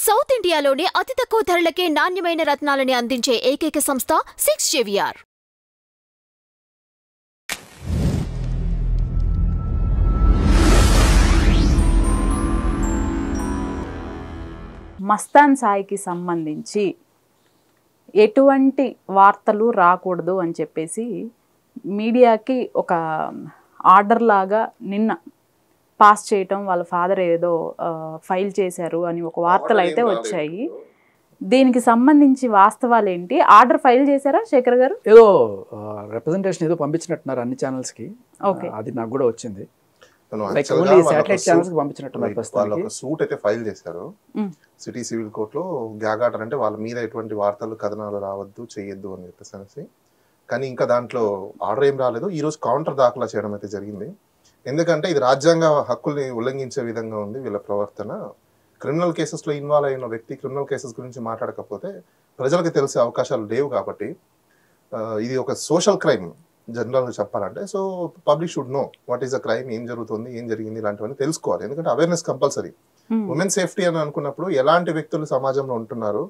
South ఇండియాలోనే అతి తక్కువ ధరలకే నాణ్యమైన రత్నాలని అందించే ఏకైక సంస్థ 6 JVR. మస్తాన్ సాయికి సంబంధించి ఎటువంటి వార్తలు రాకూడదు అని చెప్పేసి మీడియాకి ఒక ఆర్డర్ లాగా నిన్న పాస్ చేయటం వాళ్ళ ఫాదర్ ఏదో ఫైల్ చేశారు అని ఒక వార్తలు అయితే వచ్చాయి. దీనికి సంబంధించి వాస్తవాలు ఏంటి? ఆర్డర్ ఫైల్ చేశారా శేఖర్ గారు? ఏదో రిప్రజెంటేషన్ ఏదో పంపించినట్టున్నారు అన్ని ఛానల్స్కి. ఓకే, అది నాకు కూడా వచ్చింది. సూట్ అయితే ఫైల్ చేశారు సిటీ సివిల్ కోర్టులో. గ్యాగ్ ఆర్డర్ అంటే వాళ్ళ మీద ఎటువంటి వార్తలు కథనాలు రావద్దు చేయొద్దు అని చెప్పేసి. కానీ ఇంకా దాంట్లో ఆర్డర్ ఏం రాలేదు. ఈ రోజు కౌంటర్ దాఖలా చేయడం అయితే జరిగింది. ఎందుకంటే ఇది రాజ్యాంగ హక్కుల్ని ఉల్లంఘించే విధంగా ఉంది వీళ్ళ ప్రవర్తన. క్రిమినల్ కేసెస్లో ఇన్వాల్వ్ అయిన వ్యక్తి క్రిమినల్ కేసెస్ గురించి మాట్లాడకపోతే ప్రజలకు తెలిసే అవకాశాలు లేవు. కాబట్టి ఇది ఒక సోషల్ క్రైమ్ జనరల్గా చెప్పాలంటే. So public should know what is a crime, ఏం జరుగుతుంది, ఏం జరిగింది, ఇలాంటివన్నీ తెలుసుకోవాలి. ఎందుకంటే అవేర్నెస్ కంపల్సరీ. ఉమెన్ సేఫ్టీ అని అనుకున్నప్పుడు ఎలాంటి వ్యక్తులు సమాజంలో ఉంటున్నారు,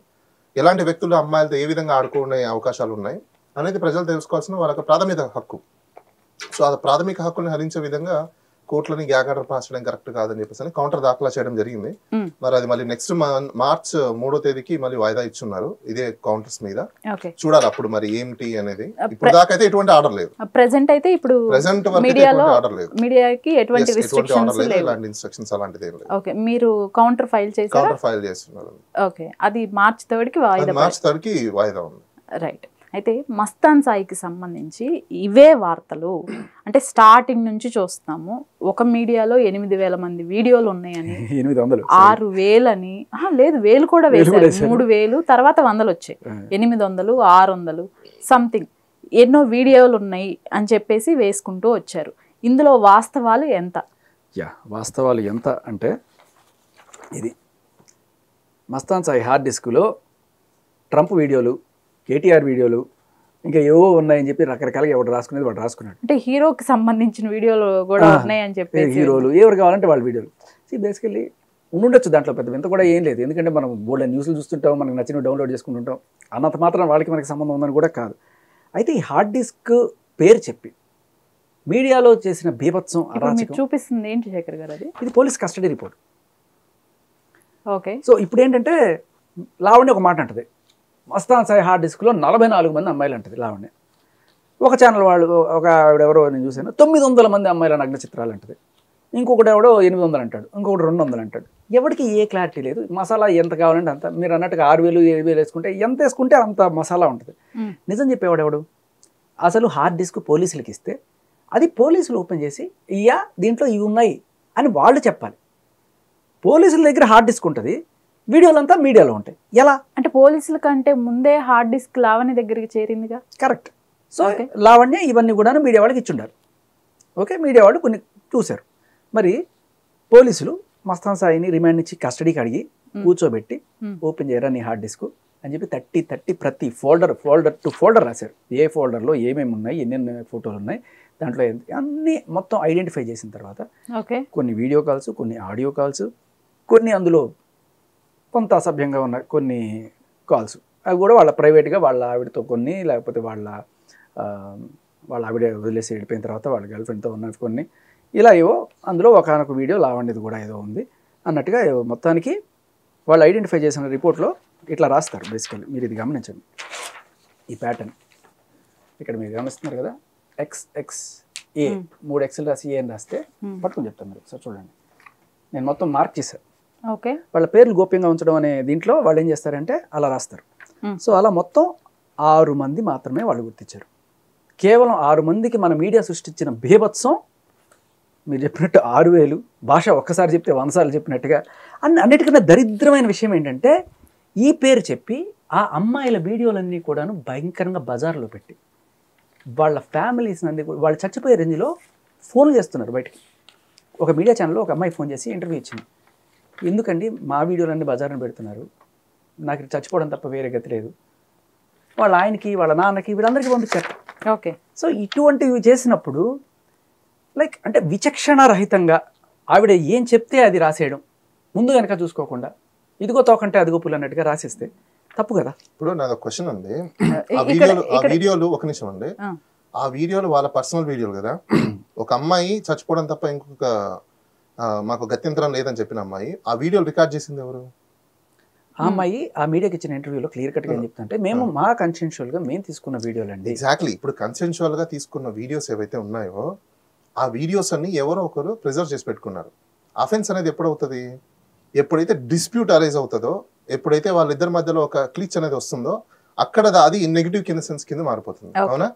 ఎలాంటి వ్యక్తులు అమ్మాయిలతో ఏ విధంగా ఆడుకునే అవకాశాలు ఉన్నాయి అనేది ప్రజలు తెలుసుకోవాల్సిన వాళ్ళకి ప్రాథమిక హక్కు. సో ఆ ప్రాథమిక హక్కుల్ని హరించే విధంగా కోర్టులని గ్యాగ్ ఆర్డర్ పాస్ చేయడం కరెక్ట్ కాదని చెప్పేసి కౌంటర్ దాఖలా చేయడం జరిగింది. మరి అది మళ్ళీ నెక్స్ట్ మార్చ్ 3వ తేదీకి మళ్ళీ వాయిదా ఇచ్చున్నారు ఇదే కౌంటర్స్ మీద. చూడాలి అప్పుడు మరి ఏంటి అనేది. ఇప్పుడు దాకా అయితే ఎటువంటి ఆర్డర్ లేదు. ప్రెసెంట్ అయితే ఇప్పుడు ప్రెసెంట్ ఆర్డర్ లేదు. మీడియాకి ఎటువంటి రిస్ట్రిక్షన్స్ లేవు, ఎలాంటి ఇన్స్ట్రక్షన్స్ అలాంటిది ఏం లేదు. ఓకే, మీరు కౌంటర్ ఫైల్ చేశారా? కౌంటర్ ఫైల్ చేస్తున్నారు. ఓకే, అది మార్చ్ 3 కి వాయిదా. మార్చ్ 3 కి వాయిదా ఉంది. రైట్. అయితే మస్తాన్ సాయికి సంబంధించి ఇవే వార్తలు అంటే స్టార్టింగ్ నుంచి చూస్తున్నాము. ఒక మీడియాలో 8,000 మంది వీడియోలు ఉన్నాయని, 6,000 అని, లేదు 1,000 కూడా వేశారు, 3,000 తర్వాత 100 వచ్చాయి, 800, 600 సంథింగ్ ఎన్నో వీడియోలు ఉన్నాయి అని చెప్పేసి వేసుకుంటూ వచ్చారు. ఇందులో వాస్తవాలు ఎంత? వాస్తవాలు ఎంత అంటే ఇది మస్తాన్ సాయి హార్డ్ డిస్క్లో ట్రంప్ వీడియోలు, కేటీఆర్ వీడియోలు, ఇంకా ఏవో ఉన్నాయని చెప్పి రకరకాలుగా ఎవరు రాసుకునేది వాడు రాసుకున్నాడు. అంటే హీరోకి సంబంధించిన వీడియోలు కూడా ఉన్నాయని చెప్పి హీరోలు ఎవరు కావాలంటే వాళ్ళ వీడియోలు బేసికల్లీ ఉండుండొచ్చు. దాంట్లో పెద్ద ఇంత కూడా ఏం లేదు. ఎందుకంటే మనం బోల్డ్ న్యూస్లు చూస్తుంటాం, మనకు నచ్చిన డౌన్లోడ్ చేసుకుంటుంటాం. అన్నంత మాత్రం వాళ్ళకి మనకి సంబంధం ఉందని కూడా కాదు. అయితే ఈ హార్డ్ డిస్క్ పేరు చెప్పి మీడియాలో చేసిన బీభత్సం చూపిస్తుంది ఏంటి శేఖర్ గారు? అది ఇది police custody report. Okay, so ఇప్పుడు ఏంటంటే లావణ్య ఒక మాట అంటది, మస్తాన్ సాయి హార్డ్ డిస్క్లో 44 మంది అమ్మాయిలు అంటది లావణ్య. ఒక ఛానల్ వాళ్ళు ఒక ఆవిడెవరో నేను చూశాను 900 మంది అమ్మాయిల నగ్న చిత్రాలు అంటది. ఇంకొకటి ఎవడో 800 అంటాడు, ఇంకొకటి 200 అంటాడు. ఎవరికి ఏ క్లారిటీ లేదు. మసాలా ఎంత కావాలంటే అంత. మీరు అన్నట్టుగా 6,000, 7,000 వేసుకుంటే ఎంత వేసుకుంటే అంత మసాలా ఉంటుంది. నిజం చెప్పేవాడు ఎవడు? అసలు హార్డ్ డిస్క్ పోలీసులకి ఇస్తే అది పోలీసులు ఓపెన్ చేసి ఇయ్యా దీంట్లో ఇవి ఉన్నాయి అని వాళ్ళు చెప్పాలి. పోలీసుల దగ్గర హార్డ్ డిస్క్ ఉంటుంది, వీడియోలంతా మీడియాలో ఉంటాయి. ఎలా అంటే పోలీసుల కంటే ముందే హార్డ్ డిస్క్ లావణ్య దగ్గరికి చేరిందిగా. కరెక్ట్. సో లావణ్య ఇవన్నీ కూడా మీడియా వాళ్ళకి ఇచ్చుండారు. ఓకే, మీడియా వాళ్ళు కొన్ని చూశారు. మరి పోలీసులు మస్తాన్ సాయిని రిమాండ్ ఇచ్చి కస్టడీకి అడిగి కూర్చోబెట్టి ఓపెన్ చేయరా నీ హార్డ్ డిస్క్ అని చెప్పి 30 ప్రతి ఫోల్డర్ టు ఫోల్డర్ రాశారు. ఏ ఫోల్డర్లో ఏమేమి ఉన్నాయి, ఎన్నెన్ని ఫోటోలు ఉన్నాయి, దాంట్లో అన్నీ మొత్తం ఐడెంటిఫై చేసిన తర్వాత కొన్ని వీడియో కాల్స్, కొన్ని ఆడియో కాల్స్, కొన్ని అందులో కొంత అసభ్యంగా ఉన్న కొన్ని కాల్స్, అవి కూడా వాళ్ళ ప్రైవేట్గా వాళ్ళ ఆవిడతో కొన్ని, లేకపోతే వాళ్ళ ఆవిడ వదిలేసి వెళ్ళిపోయిన తర్వాత వాళ్ళ గర్ల్ ఫ్రెండ్తో ఉన్న కొన్ని, ఇలా ఏవో అందులో ఒకనొక వీడియో లావణ్యది కూడా ఏదో ఉంది అన్నట్టుగా మొత్తానికి వాళ్ళు ఐడెంటిఫై చేసిన రిపోర్ట్లో ఇట్లా రాస్తారు. బేసికల్లీ మీరు ఇది గమనించండి, ఈ ప్యాటర్న్ ఇక్కడ మీరు గమనిస్తున్నారు కదా, XXA 3 Xలు రాసి ఏ అని రాస్తే పట్టుకుని చెప్తాను. మీరు ఒకసారి చూడండి, నేను మొత్తం మార్క్ చేశాను. ఓకే, వాళ్ళ పేర్లు గోప్యంగా ఉంచడం అనే దీంట్లో వాళ్ళు ఏం చేస్తారంటే అలా రాస్తారు. సో అలా మొత్తం 6 మంది మాత్రమే వాళ్ళు గుర్తించారు. కేవలం 6 మందికి మన మీడియా సృష్టించిన బీభత్సం మీరు చెప్పినట్టు 6,000 భాష ఒక్కసారి చెప్తే 100 సార్లు చెప్పినట్టుగా. అన్నిటికన్నా దరిద్రమైన విషయం ఏంటంటే ఈ పేరు చెప్పి ఆ అమ్మాయిల వీడియోలన్నీ కూడాను భయంకరంగా బజార్లో పెట్టి వాళ్ళ ఫ్యామిలీస్ అన్ని వాళ్ళు చచ్చిపోయే రేంజ్లో ఫోన్లు చేస్తున్నారు బయటికి. ఒక మీడియా ఛానల్లో ఒక అమ్మాయి ఫోన్ చేసి ఇంటర్వ్యూ ఇచ్చింది, ఎందుకండి మా వీడియోలన్నీ బజార్ని పెడుతున్నారు, నాకు చచ్చిపోవడం తప్ప వేరే గతి లేదు, వాళ్ళ ఆయనకి వాళ్ళ నాన్నకి వీళ్ళందరికీ పంపించారు. ఓకే, సో ఇటువంటివి చేసినప్పుడు లైక్ అంటే విచక్షణ రహితంగా ఆవిడ ఏం చెప్తే అది రాసేయడం, ముందు వెనక చూసుకోకుండా ఇదిగో తోకంటే అదిగో పులి అన్నట్టుగా రాసిస్తే తప్పు కదా. ఇప్పుడు నాది క్వశ్చన్ ఉంది. ఆ వీడియోలు ఒక నిమిషం అండి. ఆ వీడియోలు వాళ్ళ పర్సనల్ వీడియోలు కదా. ఒక అమ్మాయి చచ్చిపోవడం తప్ప ఇంకొక మాకు గత్యంతరం లేదని చెప్పిన అమ్మాయి ఆ వీడియోలు రికార్డ్ చేసింది ఎవరు? ఆ అమ్మాయి ఆ మీడియాకి ఇచ్చిన ఇంటర్వ్యూలో క్లియర్ కట్ గా ఏం చెప్తుంటే మేము మా కన్సెన్షువల్ గా మేము తీసుకున్న వీడియోలు అండి. ఎగ్జాక్ట్లీ. ఇప్పుడు కన్సెన్షువల్ గా తీసుకున్న వీడియోస్ ఏవైతే ఉన్నాయో ఆ వీడియోస్ అన్ని ఎవరో ఒకరు ప్రిజర్వ్ చేసి పెట్టుకున్నారు. అఫెన్స్ అనేది ఎప్పుడవుతుంది? ఎప్పుడైతే డిస్ప్యూట్ అరైజ్ అవుతుందో, ఎప్పుడైతే వాళ్ళిద్దరి మధ్యలో ఒక క్లిచ్ అనేది వస్తుందో అక్కడ అది నెగిటివ్ కింద సెన్స్ కింద మారిపోతుంది. అవునా?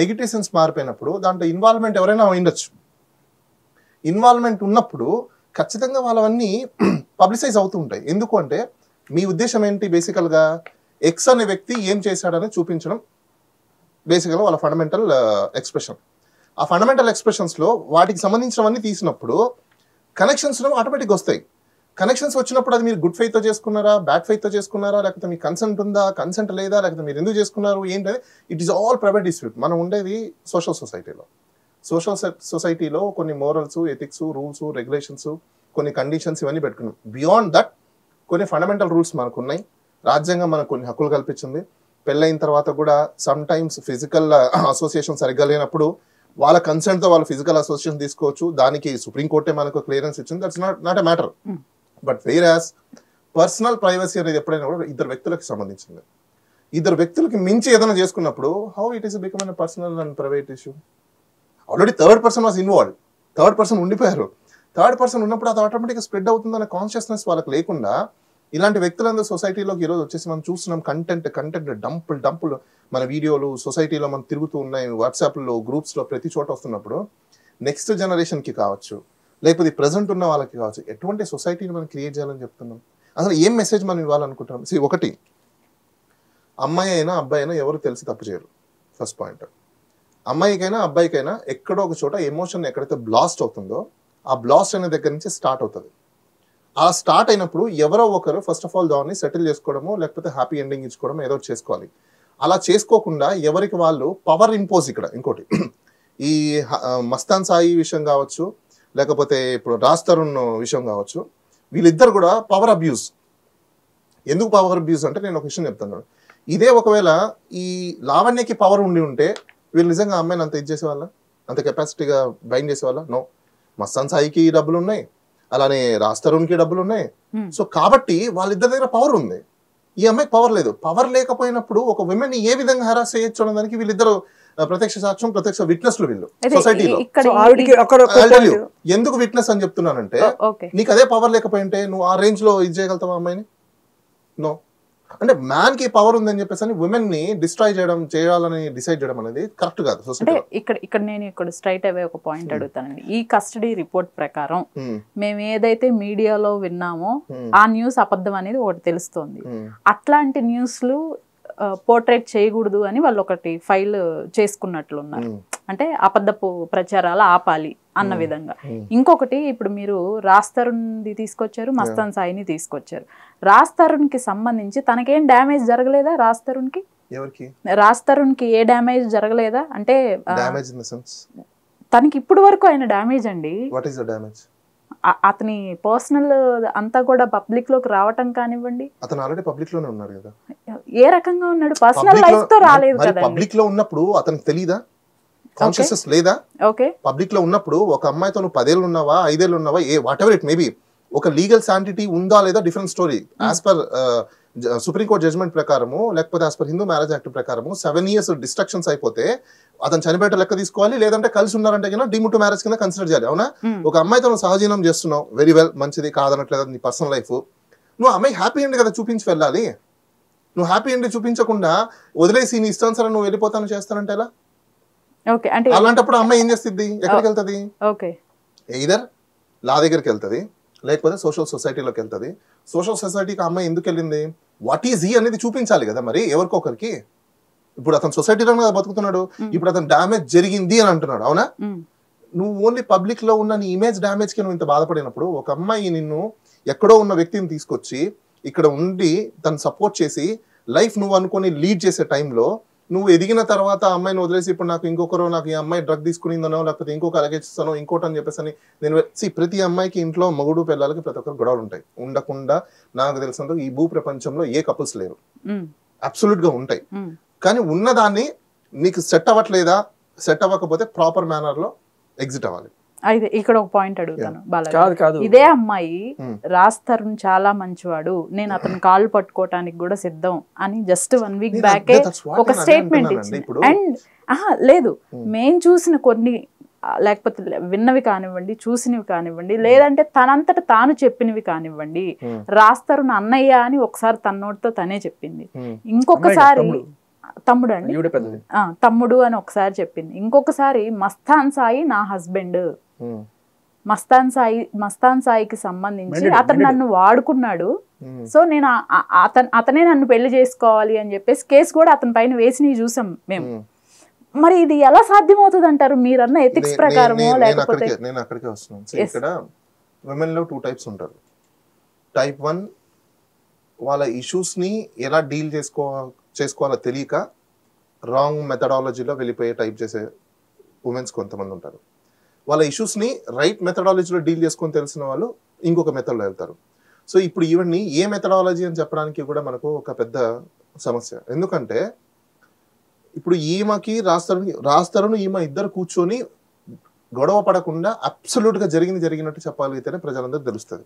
నెగిటివ్ సెన్స్ మారిపోయినప్పుడు దాంట్లో ఇన్వాల్వ్మెంట్ ఎవరైనా ఉండొచ్చు. ఇన్వాల్వ్మెంట్ ఉన్నప్పుడు ఖచ్చితంగా వాళ్ళవన్నీ పబ్లిసైజ్ అవుతూ ఉంటాయి. ఎందుకు అంటే మీ ఉద్దేశం ఏంటి? బేసికల్గా ఎక్స్ అనే వ్యక్తి ఏం చేశాడని చూపించడం బేసికల్గా వాళ్ళ ఫండమెంటల్ ఎక్స్ప్రెషన్. ఆ ఫండమెంటల్ ఎక్స్ప్రెషన్స్లో వాటికి సంబంధించినవన్నీ తీసినప్పుడు కనెక్షన్స్ ఆటోమేటిక్గా వస్తాయి. కనెక్షన్స్ వచ్చినప్పుడు అది మీరు గుడ్ ఫెయిత్తో చేసుకున్నారా, బ్యాడ్ ఫెయిత్తో చేసుకున్నారా, లేకపోతే మీ కన్సెంట్ ఉందా, కన్సెంట్ లేదా, లేకపోతే మీరు ఎందుకు చేసుకున్నారు ఏంటది, it is all private dispute. మనం ఉండేది సోషల్ సొసైటీలో. సోషల్ సొసైటీలో కొన్ని మోరల్స్, ఎథిక్స్, రూల్స్, రెగ్యులేషన్స్, కొన్ని కండిషన్స్ ఇవన్నీ పెట్టుకున్నాం. బియాండ్ దట్ కొన్ని ఫండమెంటల్ రూల్స్ మనకు ఉన్నాయి. రాజ్యాంగం మనకు కొన్ని హక్కులు కల్పించింది. పెళ్ళైన తర్వాత కూడా సమ్ టైమ్స్ ఫిజికల్ అసోసియేషన్ సరిగ్గా లేనప్పుడు వాళ్ళ కన్సెంట్తో వాళ్ళు ఫిజికల్ అసోసియేషన్ తీసుకోవచ్చు. దానికి సుప్రీంకోర్టే మనకు క్లియరెన్స్ ఇచ్చింది. That's not a matter. But where as personal privacy అనేది ఎప్పుడైనా కూడా ఇద్దరు వ్యక్తులకు సంబంధించింది. ఇద్దరు వ్యక్తులకి మించి ఏదైనా చేసుకున్నప్పుడు how it is become a personal and private issue? Already third person was involve. Third person ఉండిపోయారు. థర్డ్ పర్సన్ ఉన్నప్పుడు అది ఆటోమేటిక్గా స్ప్రెడ్ అవుతుందన్న కాన్షియస్నెస్ వాళ్ళకి లేకుండా ఇలాంటి వ్యక్తులందరూ సొసైటీలోకి ఈరోజు వచ్చేసి మనం చూస్తున్నాం. కంటెంట్ డంపులు మన వీడియోలు సొసైటీలో మనం తిరుగుతూ ఉన్నాయి. వాట్సాప్లో, గ్రూప్స్లో, ప్రతి చోట వస్తున్నప్పుడు నెక్స్ట్ జనరేషన్కి కావచ్చు, లేకపోతే ప్రజెంట్ ఉన్న వాళ్ళకి కావచ్చు, ఎటువంటి సొసైటీని మనం క్రియేట్ చేయాలని చెప్తున్నాం? అసలు ఏం మెసేజ్ మనం ఇవ్వాలనుకుంటున్నాం? ఒకటి, అమ్మాయి అయినా అబ్బాయి అయినా ఎవరు తెలిసి తప్పు చేయరు. First point. అమ్మాయికైనా అబ్బాయికైనా ఎక్కడో ఒక చోట ఎమోషన్ ఎక్కడైతే బ్లాస్ట్ అవుతుందో ఆ బ్లాస్ట్ అనే దగ్గర నుంచి స్టార్ట్ అవుతుంది. ఆ స్టార్ట్ అయినప్పుడు ఎవరో ఒకరు ఫస్ట్ ఆఫ్ ఆల్ దాన్ని సెటిల్ చేసుకోవడము, లేకపోతే హ్యాపీ ఎండింగ్ ఇచ్చుకోవడం ఏదో చేసుకోవాలి. అలా చేసుకోకుండా ఎవరికి వాళ్ళు పవర్ ఇంపోజ్. ఇక్కడ ఇంకోటి, ఈ మస్తాన్ సాయి విషయం కావచ్చు, లేకపోతే ఇప్పుడు రాజ్ తరుణ్ విషయం కావచ్చు, వీళ్ళిద్దరు కూడా పవర్ అబ్యూస్. ఎందుకు పవర్ అబ్యూస్ అంటే నేను ఒక విషయం చెప్తాను. ఇదే ఒకవేళ ఈ లావణ్యకి పవర్ ఉండి ఉంటే వీళ్ళు నిజంగా అమ్మాయిని అంత ఇచ్చేసేవాళ్ళ, అంత కెపాసిటీగా బైండ్ చేసేవాళ్ళ? నో. మస్తాన్ సాయికి డబ్బులు ఉన్నాయి, అలానే రాజ్ తరుణ్కి డబ్బులు ఉన్నాయి. సో కాబట్టి వాళ్ళిద్దరి దగ్గర పవర్ ఉంది, ఈ అమ్మాయికి పవర్ లేదు. పవర్ లేకపోయినప్పుడు ఒక విమెన్ ఏ విధంగా హెరాస్ చేయొచ్చు అనే దానికి వీళ్ళిద్దరు ప్రత్యక్ష సాక్ష్యం, ప్రత్యక్ష విట్నెస్లు వీళ్ళు సొసైటీలో. ఎందుకు విట్నెస్ అని చెప్తున్నానంటే, నీకు అదే పవర్ లేకపోయి ఉంటే నువ్వు ఆ రేంజ్ లో ఇది చేయగలుగుతావా అమ్మాయిని? నో. అంటే మ్యాన్ కి పవర్ ఉందని చెప్పేసి విమెన్ ని డిస్ట్రాయ్ చేయాలని డిసైడ్ చేయడం అనేది కరెక్ట్ కాదు సొసైటీ. ఇక్కడ స్ట్రైట్ అవే ఒక పాయింట్ అడుగుతానండి. ఈ కస్టడీ రిపోర్ట్ ప్రకారం మేము ఏదైతే మీడియాలో విన్నామో ఆ న్యూస్ అబద్ధం అనేది ఒకటి తెలుస్తోంది. అట్లాంటి న్యూస్లు పోర్ట్రేట్ చేయకూడదు అని వాళ్ళు ఒకటి ఫైల్ చేసుకున్నట్లున్నారు. అంటే అబద్ధపు ప్రచారాలు ఆపాలి అన్న విధంగా. ఇంకొకటి, ఇప్పుడు మీరు రాజ్ తరుణ్ది తీసుకొచ్చారు, మస్తాన్ సాయిని తీసుకొచ్చారు. రాజ్ తరుణ్ కి సంబంధించి తనకేం డ్యామేజ్ జరగలేదా? రాజ్ తరుణ్ కి ఏ డ్యామేజ్ జరగలేదా? అంటే తనకి ఇప్పుడు వరకు ఆయన డ్యామేజ్ అండి. అతని పర్సనల్ అంతా కూడా పబ్లిక్ లోకి రావటం కానివ్వండి. అతను ఆల్రెడీ పబ్లిక్ లోనే ఉన్నారు కదా. ఏ రకంగా ఉన్నాడు? పర్సనల్ లైఫ్ తో రాలేదు కదా. పబ్లిక్ లో ఉన్నప్పుడు అతనికి తెలీదా? కాన్షియస్నెస్ లేదా? పబ్లిక్ లో ఉన్నప్పుడు ఒక అమ్మాయితో నువ్వు 10 ఏళ్ళు ఉన్నావా, 5 ఏళ్ళు ఉన్నావా, వాట్ ఎవర్ ఇట్ మేబీ, ఒక లీగల్ శాంటిటీ ఉందా లేదా different story. As per supreme court judgement ప్రకారము, లేకపోతే as per Hindu marriage act ప్రకారము 7 years డిస్ట్రక్షన్స్ అయిపోతే అతను చనిపోయేట లెక్క తీసుకోవాలి, లేదంటే కలిసి ఉన్నారంటే కన్నా డిమోట్ మ్యారేజ్ కింద కన్సిడర్ చేయాలి. అవునా? ఒక అమ్మాయితో నువ్వు సహజీవనం చేస్తున్నావు, వెరీ వెల్, మంచిది, కాదనట్లేదు, నీ పర్సనల్ లైఫ్. నువ్వు అమ్మాయి హ్యాపీ ఎండ్ కదా చూపించి వెళ్ళాలి. నువ్వు హ్యాపీ ఎండ్ చూపించకుండా వదిలేసి నీ ఇష్టానుసారం నువ్వు వెళ్ళిపోతాను చేస్తానంటే ఎలా? అలాంటప్పుడు అమ్మాయి ఏం చేస్తుంది? ఎక్కడికి వెళ్తుంది? ఎయిదర్ లా దగ్గరికి వెళ్తుంది, లేకపోతే సోషల్ సొసైటీలోకి వెళ్తుంది. సోషల్ సొసైటీకి అమ్మాయి ఎందుకు వెళ్ళింది? వాట్ ఈజ్ హీ అనేది చూపించాలి కదా మరి ఎవరికొకరికి. ఇప్పుడు అతను సొసైటీలో బతుకుతున్నాడు, ఇప్పుడు అతను డ్యామేజ్ జరిగింది అని అంటున్నాడు. అవునా? నువ్వు ఓన్లీ పబ్లిక్ లో ఉన్న నీ ఇమేజ్ డ్యామేజ్ కి నువ్వు ఇంత బాధపడినప్పుడు ఒక అమ్మాయి నిన్ను ఎక్కడో ఉన్న వ్యక్తిని తీసుకొచ్చి ఇక్కడ ఉండి తను సపోర్ట్ చేసి లైఫ్ నువ్వు అనుకొని లీడ్ చేసే టైంలో నువ్వు ఎదిగిన తర్వాత ఆ అమ్మాయిని వదిలేసి ఇప్పుడు నాకు ఇంకొకరు నాకు ఈ అమ్మాయి డ్రగ్ తీసుకునిందనో లేకపోతే ఇంకొక అలగేస్తానో ఇంకోటి అని చెప్పేసి అని నేను ప్రతి అమ్మాయికి ఇంట్లో మగుడు పిల్లలకి ప్రతి ఒక్కరు గొడవలు ఉంటాయి. ఉండకుండా నాకు తెలిసినంత ఈ భూ ప్రపంచంలో ఏ కపుల్స్ లేరు, అబ్సల్యూట్ గా ఉంటాయి. కానీ ఉన్నదాన్ని నీకు సెట్ అవ్వట్లేదా, సెట్ అవ్వకపోతే ప్రాపర్ మేనర్ లో ఎగ్జిట్ అవ్వాలి. అయితే ఇక్కడ ఒక పాయింట్ అడుగుతాను బాలాజీ. ఇదే అమ్మాయి రాజ్ తరుణ్ చాలా మంచివాడు, నేను అతని కాళ్ళు పట్టుకోవటానికి కూడా సిద్ధం అని జస్ట్ 1 వీక్ బ్యాకే ఒక స్టేట్మెంట్ ఇచ్చింది. అండ్ లేదు, మేం చూసిన కొన్ని లేకపోతే విన్నవి కానివ్వండి, చూసినవి కానివ్వండి, లేదంటే తనంతట తాను చెప్పినవి కానివ్వండి, రాజ్ తరుణ్ అన్నయ్య అని ఒకసారి తన నోటితో తనే చెప్పింది, ఇంకొకసారి తమ్ముడు అండి తమ్ముడు అని ఒకసారి చెప్పింది, ఇంకొకసారి మస్తాన్ సాయి నా హస్బెండ్, మస్తాన్ సాయికి సంబంధించి అతను నన్ను వాడుకున్నాడు, సో నేను అతనే నన్ను పెళ్లి చేసుకోవాలి అని చెప్పేసి కేసు కూడా అతని పైన వేసి చూసాం మేము. మరి ఇది ఎలా సాధ్యమవుతుంది అంటారు మీరన్న ఎథిక్స్ ప్రకారమో లేకపోతే? నేను అక్కడికే వస్తున్నాను. ఇక్కడ విమెన్ లో 2 టైప్స్ ఉంటారు. టైప్ 1 వాళ్ళ ఇష్యూస్ ని ఎలా డీల్ చేసుకోవాలో తెలియక రాంగ్ మెథడాలజీలో వెళ్ళిపోయే టైప్ చేసే ఉమెన్స్ కొంతమంది ఉంటారు. వాళ్ళ ఇష్యూస్ని రైట్ మెథడాలజీలో డీల్ చేసుకొని తెలిసిన వాళ్ళు ఇంకొక మెథడ్లో వెళ్తారు. సో ఇప్పుడు ఇవన్నీ ఏ మెథడాలజీ అని చెప్పడానికి కూడా మనకు ఒక పెద్ద సమస్య. ఎందుకంటే ఇప్పుడు ఈమెకి రాజ్ తరుణ్ ఈమె ఇద్దరు కూర్చొని గొడవ పడకుండా అబ్సల్యూట్గా జరిగినట్టు చెప్పగలిగితేనే ప్రజలందరూ తెలుస్తుంది.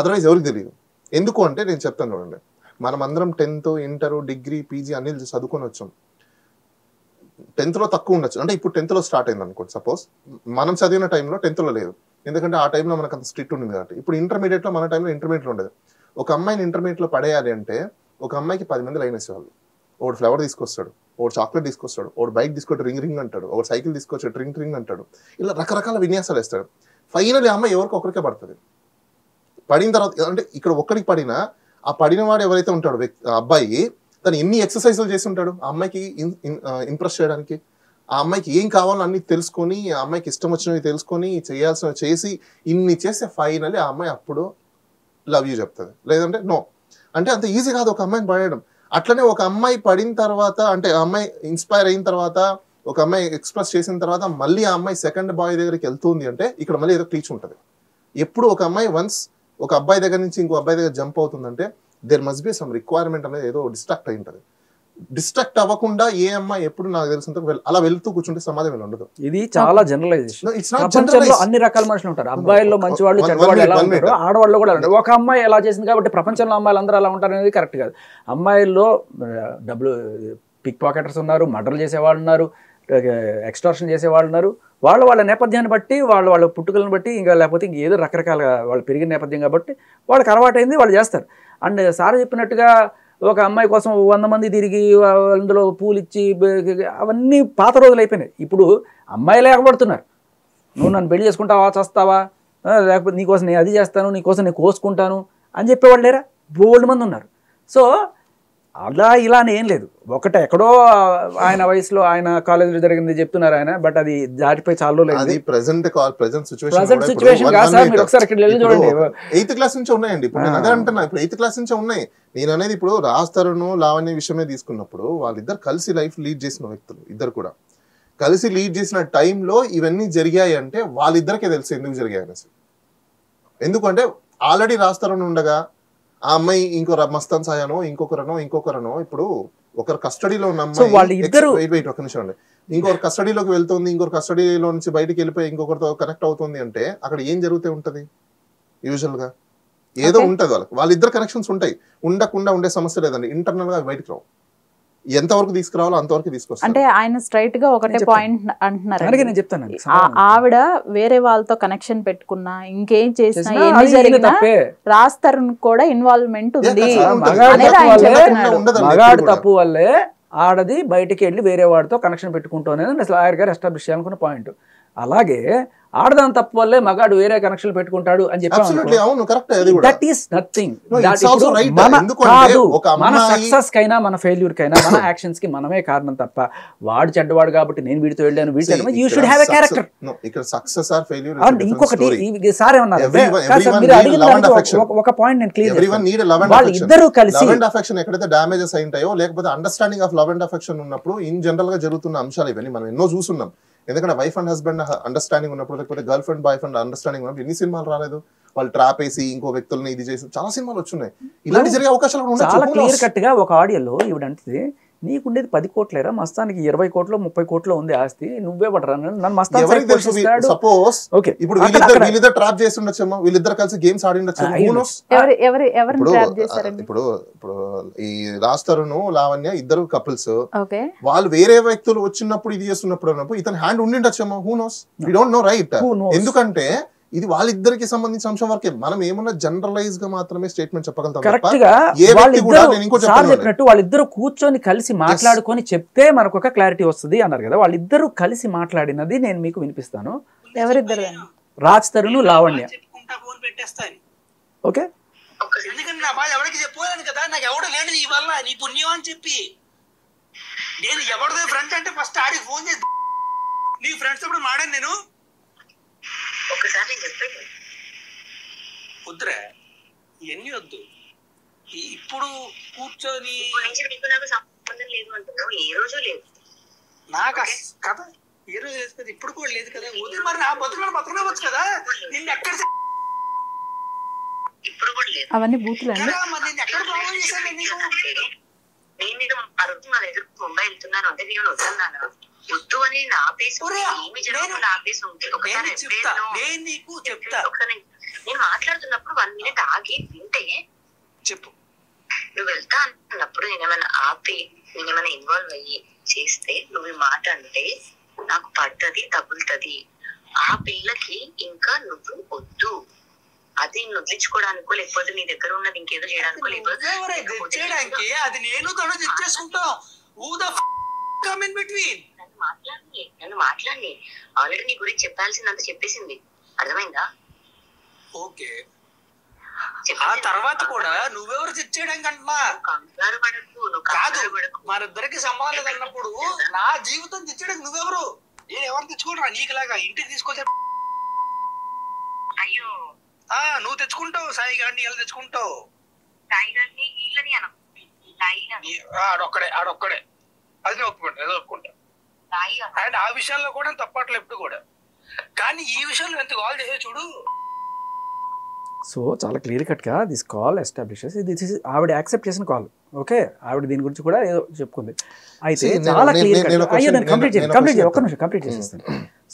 అదర్వైజ్ ఎవరికి తెలియదు. ఎందుకు అంటే నేను చెప్తాను చూడండి, మనం అందరం 10th, ఇంటర్, డిగ్రీ, పీజీ అన్ని చదువుకొని వచ్చాం. 10th లో తక్కువ ఉండొచ్చు, అంటే ఇప్పుడు 10th లో స్టార్ట్ అయింది అనుకోండి. సపోజ్ మనం చదివిన టైంలో 10th లో లేదు, ఎందుకంటే ఆ టైంలో మనకు అంత స్ట్రిక్ట్ ఉంది కాబట్టి. ఇప్పుడు ఇంటర్మీడియట్ లో మన టైంలో ఇంటర్మీడియట్ లో ఉండదు. ఒక అమ్మాయిని ఇంటర్మీడియట్ లో పడేయాలి అంటే ఒక అమ్మాయికి 10 మంది లైన్ వేసేవాళ్ళు. ఒకటి ఫ్లవర్ తీసుకొస్తాడు, ఒకటి చాక్లెట్ తీసుకొస్తాడు, ఒకటి బైక్ తీసుకొచ్చి రింగ్ అంటాడు, ఒకటి సైకిల్ తీసుకొచ్చి ట్రింగ్ అంటాడు, ఇలా రకరకాల విన్యాసాలు వేస్తాడు. ఫైనల్ అమ్మాయి ఎవరికి ఒకరికే పడుతుంది. పడిన తర్వాత అంటే ఇక్కడ ఒక్కడికి పడినా ఆ పడిన వాడు ఎవరైతే ఉంటాడో అబ్బాయి తను ఎన్ని ఎక్సర్సైజులు చేసి ఉంటాడు ఆ అమ్మాయికి ఇంప్రెస్ చేయడానికి. ఆ అమ్మాయికి ఏం కావాలో అన్ని తెలుసుకొని, ఆ అమ్మాయికి ఇష్టం వచ్చినవి తెలుసుకొని చేయాల్సినవి చేసి ఇన్ని చేస్తే ఫైనల్లీ ఆ అమ్మాయి అప్పుడు లవ్ యూ చెప్తుంది, లేదంటే నో. అంటే అంత ఈజీ కాదు ఒక అమ్మాయిని పడేయడం. అట్లనే ఒక అమ్మాయి పడిన తర్వాత, అంటే ఆ అమ్మాయి ఇన్స్పైర్ అయిన తర్వాత, ఒక అమ్మాయి ఎక్స్ప్రెస్ చేసిన తర్వాత మళ్ళీ ఆ అమ్మాయి సెకండ్ బాయ్ దగ్గరికి వెళ్తుంది అంటే ఇక్కడ మళ్ళీ ఏదో టీచ్ ఉంటుంది. ఎప్పుడు ఒక అమ్మాయి వన్స్ ఒక అబ్బాయి దగ్గర నుంచి ఇంకో అబ్బాయి దగ్గర జంప్ అవుతుందంటే there must be some requirement అనేది ఏదో డిస్ట్రాక్ట్ అయి ఉంటుంది. డిస్ట్రాక్ట్ అవ్వకుండా ఏ అమ్మాయి ఎప్పుడు నాకు తెలిసినంత అలా వెళ్తూ కూర్చుంటే సమాజం ఉండదు. ఇది చాలా జనరలైజేషన్. ప్రపంచంలో అన్ని రకాల మనుషులు ఉంటారు. అబ్బాయిల్లో మంచి వాళ్ళు, చెడ్డవాళ్ళు ఎలా ఉంటారు, ఆడవాళ్ళు కూడా ఉంటారు. ఒక అమ్మాయి ఎలా చేసింది కాబట్టి ప్రపంచంలో అమ్మాయిలు అందరూ అలా ఉంటారు అనేది కరెక్ట్ కాదు. అమ్మాయిల్లో డబ్బులు పిక్ పాకెటర్స్ ఉన్నారు, మర్డర్లు చేసేవాళ్ళు ఉన్నారు, ఎక్స్టార్షన్ చేసేవాళ్ళు ఉన్నారు. వాళ్ళ నేపథ్యాన్ని బట్టి, వాళ్ళ పుట్టుకలను బట్టి, ఇంకా లేకపోతే ఏదో రకరకాలుగా వాళ్ళు పెరిగిన నేపథ్యం కాబట్టి వాళ్ళకి అలవాటైంది, వాళ్ళు చేస్తారు. అండ్ సార్ చెప్పినట్టుగా ఒక అమ్మాయి కోసం 100 మంది తిరిగి అందులో పూలు ఇచ్చి అవన్నీ పాత రోజులు అయిపోయినాయి. ఇప్పుడు అమ్మాయిలే ఎగబడుతున్నారు. నువ్వు నన్ను పెళ్లి చేసుకుంటావా, చేస్తావా, లేకపోతే నీకోసం నేను అది చేస్తాను, నీకోసం నేను కోసుకుంటాను అని చెప్పేవాళ్ళు లేరా? బోల్డ్ మంది ఉన్నారు. సో అలా ఇలా అని ఏం లేదు. ఒకటే ఎక్కడో ఆయన వయసులో ఆయన కాలేజీలో జరిగింది చెప్తున్నారు ఆయన, బట్ అది దాటిపోయి చాలా రోజులు అయింది. ప్రెజెంట్ సిచువేషన్ కాదు సార్, మీరు ఒకసారి అక్కడ వెళ్ళి చూడండి. 8th క్లాస్ నుంచి ఉన్నాయండి. ఇప్పుడు నేను అదే అంటున్నా, ఇప్పుడు 8th క్లాస్ నుంచి ఉన్నాయి. నేను అనేది ఇప్పుడు రాజ్ తరుణ్, లావణ్య విషయమే తీసుకున్నప్పుడు వాళ్ళిద్దరు కలిసి లైఫ్ లీడ్ చేసిన వ్యక్తులు. ఇద్దరు కూడా కలిసి లీడ్ చేసిన టైంలో ఇవన్నీ జరిగాయి అంటే వాళ్ళిద్దరికే తెలుసు ఎందుకు జరిగాయి అనేసి. ఎందుకంటే ఆల్రెడీ రాజ్ తరుణ్ ఉండగా ఆ అమ్మాయి ఇంకో మస్తాన్ సాయనో ఇంకొకరనో ఇప్పుడు ఒకరు కస్టడీలో ఉన్న అమ్మాయి వెయిట్ ఒక నిమిషం అండి, ఇంకొకరు కస్టడీలోకి వెళ్తుంది, ఇంకొకరు కస్టడీలో నుంచి బయటికి వెళ్ళిపోయి ఇంకొకరితో కనెక్ట్ అవుతుంది అంటే అక్కడ ఏం జరుగుతూ ఉంటది? యూజువల్ గా ఏదో ఉంటది. వాళ్ళిద్దరు కనెక్షన్స్ ఉంటాయి. ఉండకుండా ఉండే సమస్య లేదండి. ఇంటర్నల్ గా బయటికి రావు. ఎంతవరకు తీసుకురావాలో అంతవరకు తీసుకొస్తారు. అంటే ఆయన స్ట్రైట్ గా ఒకటే పాయింట్ అంటున్నారు. నేను చెప్తాను, ఆవిడ వేరే వాళ్ళతో కనెక్షన్ పెట్టుకున్నా, ఇంకేం చేసినా, ఏమి జరిగినా రాజ్ తరుణ్ కూడా ఇన్వాల్వ్మెంట్ ఉంది. మగాడు తప్పు వల్లే ఆడది బయటికి వెళ్ళి వేరే వాడితో కనెక్షన్ పెట్టుకుంటూ అనేది లాయర్ గారు ఎస్టాబ్లిష్ చేయాలనుకున్న పాయింట్. అలాగే ఆడదాని తప్పు వల్లే మగాడు వేరే కనెక్షన్లు పెట్టుకుంటాడు అని Absolutely, అవును, correct, అది కూడా. That is nothing. it's also right. ఎందుకంటే కాదు, ఒక మన అమ్మాయి- సక్సెస్ కైనా మన ఫెయిల్యూర్ కైనా మన యాక్షన్స్ కి మనమే కారణం తప్ప వాడు చెడ్డవాడు కాబట్టి నేను వీడితో వెళ్ళాను See, you should have a character. ఇక్కడ సక్సెస్ ఆర్ ఫెయిల్యూర్ ఇంకొకటి సార్ ఏమన్నారు Everyone మీరు need అడిగిన love and దాంట్లో affection. ఒక పాయింట్ నేను clear everyone need love and వాళ్ళు అఫెక్షన్. ఇద్దరు కలిసి లవ్ అండ్ అఫెక్షన్ ఎక్కడైతే డామేజెస్ అయింటాయో లేకపోతే understanding of love and affection ఉన్నప్పుడు ఇన్ జనరల్ గా జరుగుతున్న అంశాలు ఇవన్నీ మనం ఎన్నో చూస్తున్నాం. ఎందుకంటే వైఫ్ అండ్ హస్బెండ్ అండర్స్టాండింగ్ ఉన్నప్పుడు లేకపోతే girl friend boy friend understanding ఉన్నప్పుడు ఎన్ని సినిమాలు రాలేదు? వాళ్ళు ట్రాప్ వేసి ఇంకో వ్యక్తుల్ని ఇది చేసి చాలా సినిమాలు వచ్చున్నాయి. ఇలాంటి జరిగే అవకాశాలు కూడా చాలా ఉండొచ్చు. క్లియర్ కట్ గా ఒక ఆడియోలో ఈవిడంటే నీకుండేది 10 కోట్లేరా, మస్తానికి 20 కోట్లు 30 కోట్లు ఉంది ఆస్తి, నువ్వే పడరా నన్ను మస్తాన్ ఎవరికి తెలుసు? సపోజ్ ఓకే ఇప్పుడు వీళ్ళిద్దరు ట్రాప్ చేసి ఉండొచ్చేమో, వీళ్ళిద్దరు కలిసి గేమ్స్ ఆడి ఉండొచ్చేమో. ఇప్పుడు ఈ రాజ్ తరుణ్ లావణ్య ఇద్దరు కపుల్స్, వాళ్ళు వేరే వ్యక్తులు వచ్చినప్పుడు ఇది చేస్తున్నప్పుడు ఇతని హ్యాండ్ ఉండిండొచ్చేమో. Who knows, we don't know, right? ఎందుకంటే ఇది వాళ్ళిద్దరికి సంబంధించిన అంశం వరకే. మనం ఏమన్నా జనరలైజ్ గా మాత్రమే స్టేట్మెంట్ చెప్పగలుగుతాం. కరెక్ట్ గా చెప్పినట్టు వాళ్ళిద్దరు కూర్చొని కలిసి మాట్లాడుకొని చెప్తే మనకు ఒక క్లారిటీ వస్తుంది అన్నారు కదా. వాళ్ళిద్దరూ కలిసి మాట్లాడినది నేను మీకు వినిపిస్తాను. ఎవరిద్దరు? రాజ్ తరుణ్, లావణ్య. ఓకే, ఎందుకంటే నా బాధ ఎవరికి చెప్పుకోలేను కదా, నాకు ఎవడు లేడు నీ వల్ల, నీ పుణ్యం అని చెప్పి. నేను ఎవరిదో ఫ్రెండ్ అంటే ఫస్ట్ ఆడికి ఫోన్ చేసి నీ ఫ్రెండ్స్ ఇప్పుడు మాడాను నేను. ఒకసారి వద్దురా, ఇవన్నీ వద్దు. ఇప్పుడు కూర్చొని నాకు కదా ఏ రోజు లేదు కదా, ఇప్పుడు కూడా లేదు కదా. వద్దు మరి, నా బతుకులు బతకవచ్చు కదా. నిన్ను ఎక్కడ ఇప్పుడు కూడా లేదు, అవన్నీ బూతులు అండి. మరి నేను ఎక్కడ ప్రాబ్లం చేశాను నీకు? నేను నీకు అడుగుతున్నాను, ఎదురు ముంబై వెళ్తున్నాను అంటే నేను వద్దన్నాను. వద్దు అని నా ఆపేసి ఏమి జరుగుతుంది ఆపేసి ఉంటే నేను నీకు చెప్తా. నేను మాట్లాడుతున్నప్పుడు 1 minute ఆగి వింటే చెప్పు. నువ్వు వెళ్తా అన్నప్పుడు నేనేమైనా ఆపి నేనేమైనా ఇన్వాల్వ్ అయ్యి చేస్తే నువ్వు ఈ మాట అంటే నాకు పడ్డది తగులుతుంది. ఆ పిల్లకి ఇంకా నువ్వు వద్దు, అది వదిలించుకోవడానికో లేకపోతే నీ దగ్గర ఉన్నది ఇంకేదో చేయడానికో లేకపోతే అది నేను తను తెచ్చేసుకుంటాం. నన్ను మాట్లాడి ఆల్రెడీ నీ గురించి చెప్పాల్సిందంత చెప్పేసింది, అర్థమైందా? ఓకే, ఆ తర్వాత కూడా నువ్వెవరు తెచ్చేయడానికి అంటున్నా? కంగారు పడకు, నువ్వు కాదు, మరిద్దరికి సంబంధం అన్నప్పుడు నా జీవితం తెచ్చేయడానికి నువ్వెవరు? నేను ఎవరు తెచ్చుకోరా నీకులాగా ఇంటికి తీసుకొచ్చా? అయ్యో నువ్వు తెచ్చుకుంటావు, సాయి గారిని ఎలా తెచ్చుకుంటావు? సాయి గారిని వీళ్ళని అనం, ఆడొక్కడే అది నేను ఒప్పుకుంటా. అండ్ ఆ విషయంలో కూడా తప్పట్లేదు ఎప్పుడు కూడా. కానీ ఈ విషయంలో ఎంత కాల్ చేసే చూడు. సో చాలా క్లియర్ కట్గా this call establishes this is ఆవిడ యాక్సెప్ట్ చేసిన కాల్. ఓకే, ఆవిడ దీని గురించి కూడా ఏదో చెప్పుకుంది. అయితే చాలా క్లియర్ కంప్లీట్ చేసేస్తాను.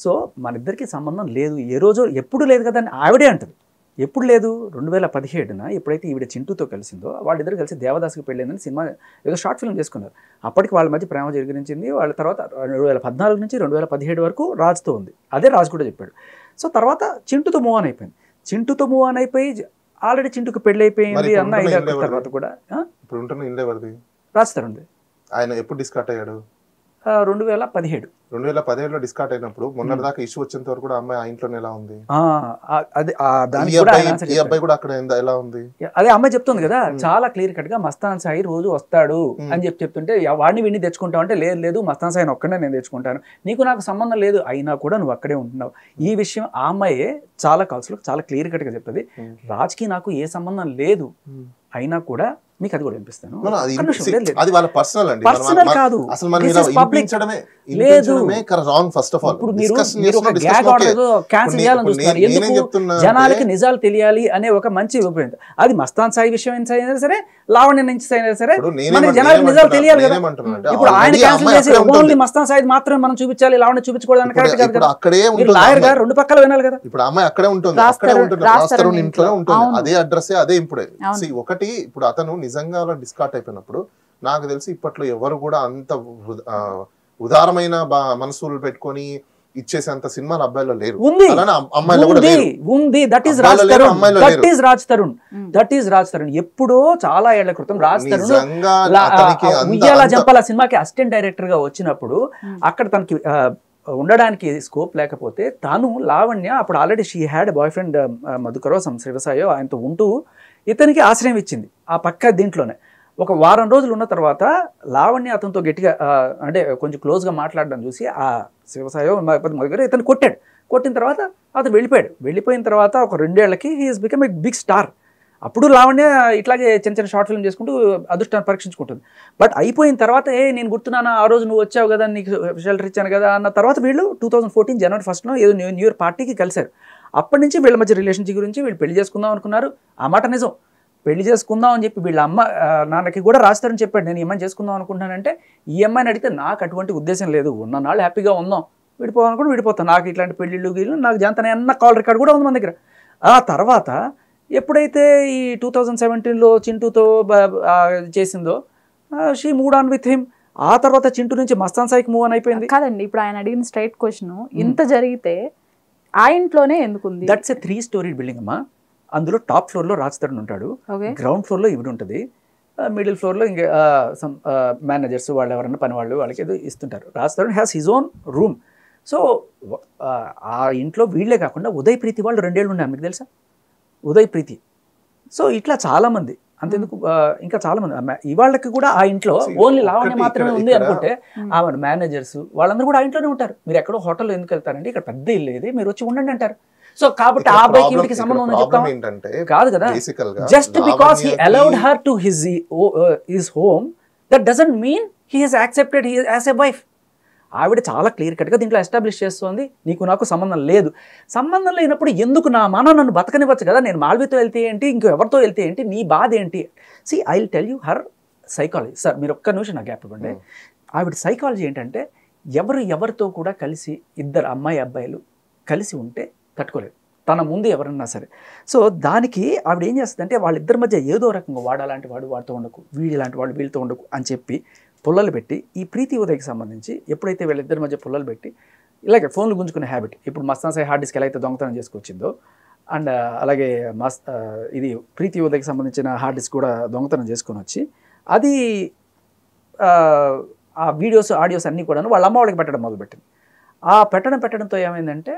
సో మన ఇద్దరికి సంబంధం లేదు, ఏ రోజు ఎప్పుడు లేదు కదా అని ఆవిడే అంటది. ఎప్పుడు లేదు? 2017 ఎప్పుడైతే ఈవిడ చింటూతో కలిసిందో వాళ్ళిద్దరు కలిసి దేవదాసుకి పెళ్ళైందని సినిమా ఏదో షార్ట్ ఫిల్మ్ చేసుకున్నారు. అప్పటికి వాళ్ళ మధ్య ప్రేమ జరిగించింది. వాళ్ళ తర్వాత 2014 నుంచి 2017 వరకు రాజుతో ఉంది. అదే రాజు కూడా చెప్పాడు. సో తర్వాత చింటూతో మూవ్ ఆన్ అయిపోయింది. చింటూతో మూవ్ ఆన్ అయిపోయి ఆల్రెడీ చింటూకి పెళ్ళి అయిపోయింది అన్న తర్వాత కూడా రాజుతారు. ఆయన ఎప్పుడు డిస్కార్ట్ అయ్యాడు? 2017 డిస్కార్ట్ అయినప్పుడు మొన్నటి దాకా ఇష్యూ వచ్చేంత వరకు కూడా అమ్మాయి ఆ ఇంట్లోనే ఎలా ఉంది? ఈ అబ్బాయి కూడా అక్కడ ఎలా ఉంది? అదే అమ్మాయి చెప్తుంది కదా, చాలా క్లియర్ కట్ గా మస్తాన్ సాయి రోజు వస్తాడు అని చెప్తుంటే వాడిని విని తెచ్చుకుంటావు అంటే లేదు మస్తాన్ సాయిని ఒక్కడే నేను తెచ్చుకుంటాను, నీకు నాకు సంబంధం లేదు, అయినా కూడా నువ్వు అక్కడే ఉంటున్నావు. ఈ విషయం ఆ అమ్మాయే చాలా కాల్స్ లో చాలా క్లియర్ కట్ గా చెప్తుంది. రాజ్కి నాకు ఏ సంబంధం లేదు, అయినా కూడా మీకు అది కూడా వినిపిస్తాను. పర్సనల్ కాదు, జనాలకి నిజాలు తెలియాలి అనే ఒక మంచి అభిప్రాయం. అది మస్తాన్ సాయి విషయం అయినా సరే, లావణ్య నుంచి అయినా సరే, మనకి జనాలకి నిజాలు తెలియాలి కదా. ఇప్పుడు ఆయన క్యాన్సిల్ చేసి ఓన్లీ మస్తాన్ సాయి మాత్రమే మనం చూపించాలి, లావణ్య చూపించుకోవడానికి కరెక్ట్ కాదు కదా. లాయర్ గారు 2 పక్కల వినాలి కదా. ఇప్పుడు అమ్మాయి అక్కడే ఉంటుంది, ఇంట్లో ఉంటుంది, అదే అడ్రస్ అదే. ఇప్పుడే ఒకటి, ఇప్పుడు అతను నిజంగా డిస్కార్ట్ అయిపోయినప్పుడు నాకు తెలిసి ఇప్పట్లో ఎవరు కూడా అంత ఉదారమైన మనసులు పెట్టుకొని ఇచ్చేసేంత సినిమాలు అబ్బాయిలో లేరు. రాజ్ తరుణ్ ఎప్పుడో చాలా ఏళ్ల క్రితం రాజ్ తరుణ్ ఉయ్యాల జంపాల సినిమాకి అసిస్టెంట్ డైరెక్టర్ గా వచ్చినప్పుడు అక్కడ తనకి ఉండడానికి స్కోప్ లేకపోతే తాను లావణ్య అప్పుడు already she had boy friend మధుకరో శివసాయో ఆయనతో ఉంటూ ఇతనికి ఆశ్రయం ఇచ్చింది ఆ పక్క దీంట్లోనే. ఒక వారం రోజులు ఉన్న తర్వాత లావణ్య అతనితో గట్టిగా అంటే కొంచెం క్లోజ్గా మాట్లాడడం చూసి ఆ శివసాయో మధుకరో ఇతను కొట్టిన తర్వాత అతను వెళ్ళిపోయిన తర్వాత ఒక 2 ఏళ్లకి he is become a big star. అప్పుడు లావణ్య ఇట్లాగే చిన్న షార్ట్ ఫిల్మ్ చేసుకుంటూ అదృష్టాన్ని పరీక్షించుకుంటుంది. బట్ అయిపోయిన తర్వాత నేను గుర్తున్నాను ఆ రోజు నువ్వు వచ్చావు కదా నీకు షెల్టర్ ఇచ్చాను కదా అన్న తర్వాత వీళ్ళు 2014 జనవరి 1 ఏదో న్యూ ఇయర్ పార్టీకి కలిశారు. అప్పటి నుంచి వీళ్ళ మధ్య రిలేషన్షిప్ గురించి వీళ్ళు పెళ్లి చేసుకుందాం అనుకున్నారు. ఆ మాట నిజం, పెళ్లి చేసుకుందాం అని చెప్పి వీళ్ళ అమ్మ నాన్నకి కూడా రాస్తారని చెప్పాడు నేను ఈ అమ్మాయిని చేసుకుందాం అనుకుంటున్నానంటే. ఈ అమ్మాయిని అడిగితే నాకు అటువంటి ఉద్దేశం లేదు, ఉన్న నాళ్ళు హ్యాపీగా ఉందాం, విడిపోవాలనుకుంటే విడిపోతాను, నాకు ఇట్లాంటి పెళ్ళిళ్ళు గీళ్ళు నాకు జాంతనే అన్న కాల్ రికార్డ్ కూడా ఉంది మన దగ్గర. ఆ తర్వాత ఎప్పుడైతే ఈ 2017లో చింటూతో చేసిందో she move on with him. ఆ తర్వాత చింటూ నుంచి మస్తాన్ సాయికి మూవ్ ఆన్ అయిపోయింది. కాదండి, ఇప్పుడు ఆయన అడిగిన స్ట్రైట్ క్వశ్చన్, ఇంత జరిగితే ఆ ఇంట్లోనే ఎందుకుంది? దట్స్ ఎ 3 స్టోరీ బిల్డింగ్ అమ్మా. అందులో టాప్ ఫ్లోర్లో రాజతరుణ్ ఉంటాడు, గ్రౌండ్ ఫ్లోర్లో ఇవి ఉంటుంది, మిడిల్ ఫ్లోర్లో ఇంకా సమ్ మేనేజర్స్ వాళ్ళు ఎవరైనా పని వాళ్ళకి ఏదో ఇస్తుంటారు. Raj Tarun has his own room. So ఆ ఇంట్లో వీళ్ళే కాకుండా ఉదయ్ ప్రీతి వాళ్ళు 2 ఏళ్ళు ఉన్నారు, మీకు తెలుసా? ఉదయ్ ప్రీతి. సో ఇట్లా చాలామంది, అంతెందుకు ఇంకా చాలామంది ఇవాళ్ళకి కూడా ఆ ఇంట్లో ఓన్లీ లావణ్య మాత్రమే ఉంది అనుకుంటే ఆవిడ మేనేజర్స్ వాళ్ళందరూ కూడా ఆ ఇంట్లోనే ఉంటారు. మీరు ఎక్కడో హోటల్లో ఎందుకు వెళ్తారండి, ఇక్కడ పెద్ద ఇల్లు ఇది, మీరు వచ్చి ఉండండి అంటారు. సో కాబట్టి ఆ అబ్బాయికి ఇంటికి సంబంధం ఉందని చెప్తాం కాదు కదా. Just because he allowed her to his home that doesn't mean he he's accepted he as a wife. ఆవిడ చాలా క్లియర్ కట్గా దీంట్లో ఎస్టాబ్లిష్ చేస్తుంది నీకు నాకు సంబంధం లేదు. సంబంధం లేనప్పుడు ఎందుకు నా మన నన్ను బతకనివ్వచ్చు కదా, నేను మాల్వితో వెళ్తే ఏంటి, ఇంకో ఎవరితో వెళ్తే ఏంటి, నీ బాధ ఏంటి? See I will tell you her psychology. Sir మీరు ఒక్క నిమిషం నాకు గ్యాప్ ఇవ్వండి. ఆవిడ సైకాలజీ ఏంటంటే ఎవరితో కూడా కలిసి ఇద్దరు అమ్మాయి అబ్బాయిలు కలిసి ఉంటే తట్టుకోలేదు, తన ముందు ఎవరన్నా సరే. సో దానికి ఆవిడ ఏం చేస్తుందంటే వాళ్ళిద్దరి మధ్య ఏదో రకంగా వాడాలంటే వాడితో ఉండకు, వీడిలాంటి వాళ్ళు వీళ్ళతో ఉండకు అని చెప్పి పుల్లలు పెట్టి ఈ ప్రీతి ఉదయ్కి సంబంధించి ఎప్పుడైతే వీళ్ళిద్దరి మధ్య పుల్లలు పెట్టి ఇలాగే ఫోన్లు గుంజుకునే హ్యాబిట్, ఇప్పుడు మస్తాన్ సాయి హార్డ్ డిస్క్ ఎలా అయితే దొంగతనం చేసుకొచ్చిందో అండ్ అలాగే ఇది ప్రీతి ఉదయ్కి సంబంధించిన హార్డ్ డిస్క్ కూడా దొంగతనం చేసుకొని వచ్చి అది ఆ వీడియోస్ ఆడియోస్ అన్నీ కూడా వాళ్ళ అమ్మ వాళ్ళకి పెట్టడం మొదలుపెట్టింది. ఆ పెట్టడంతో ఏమైందంటే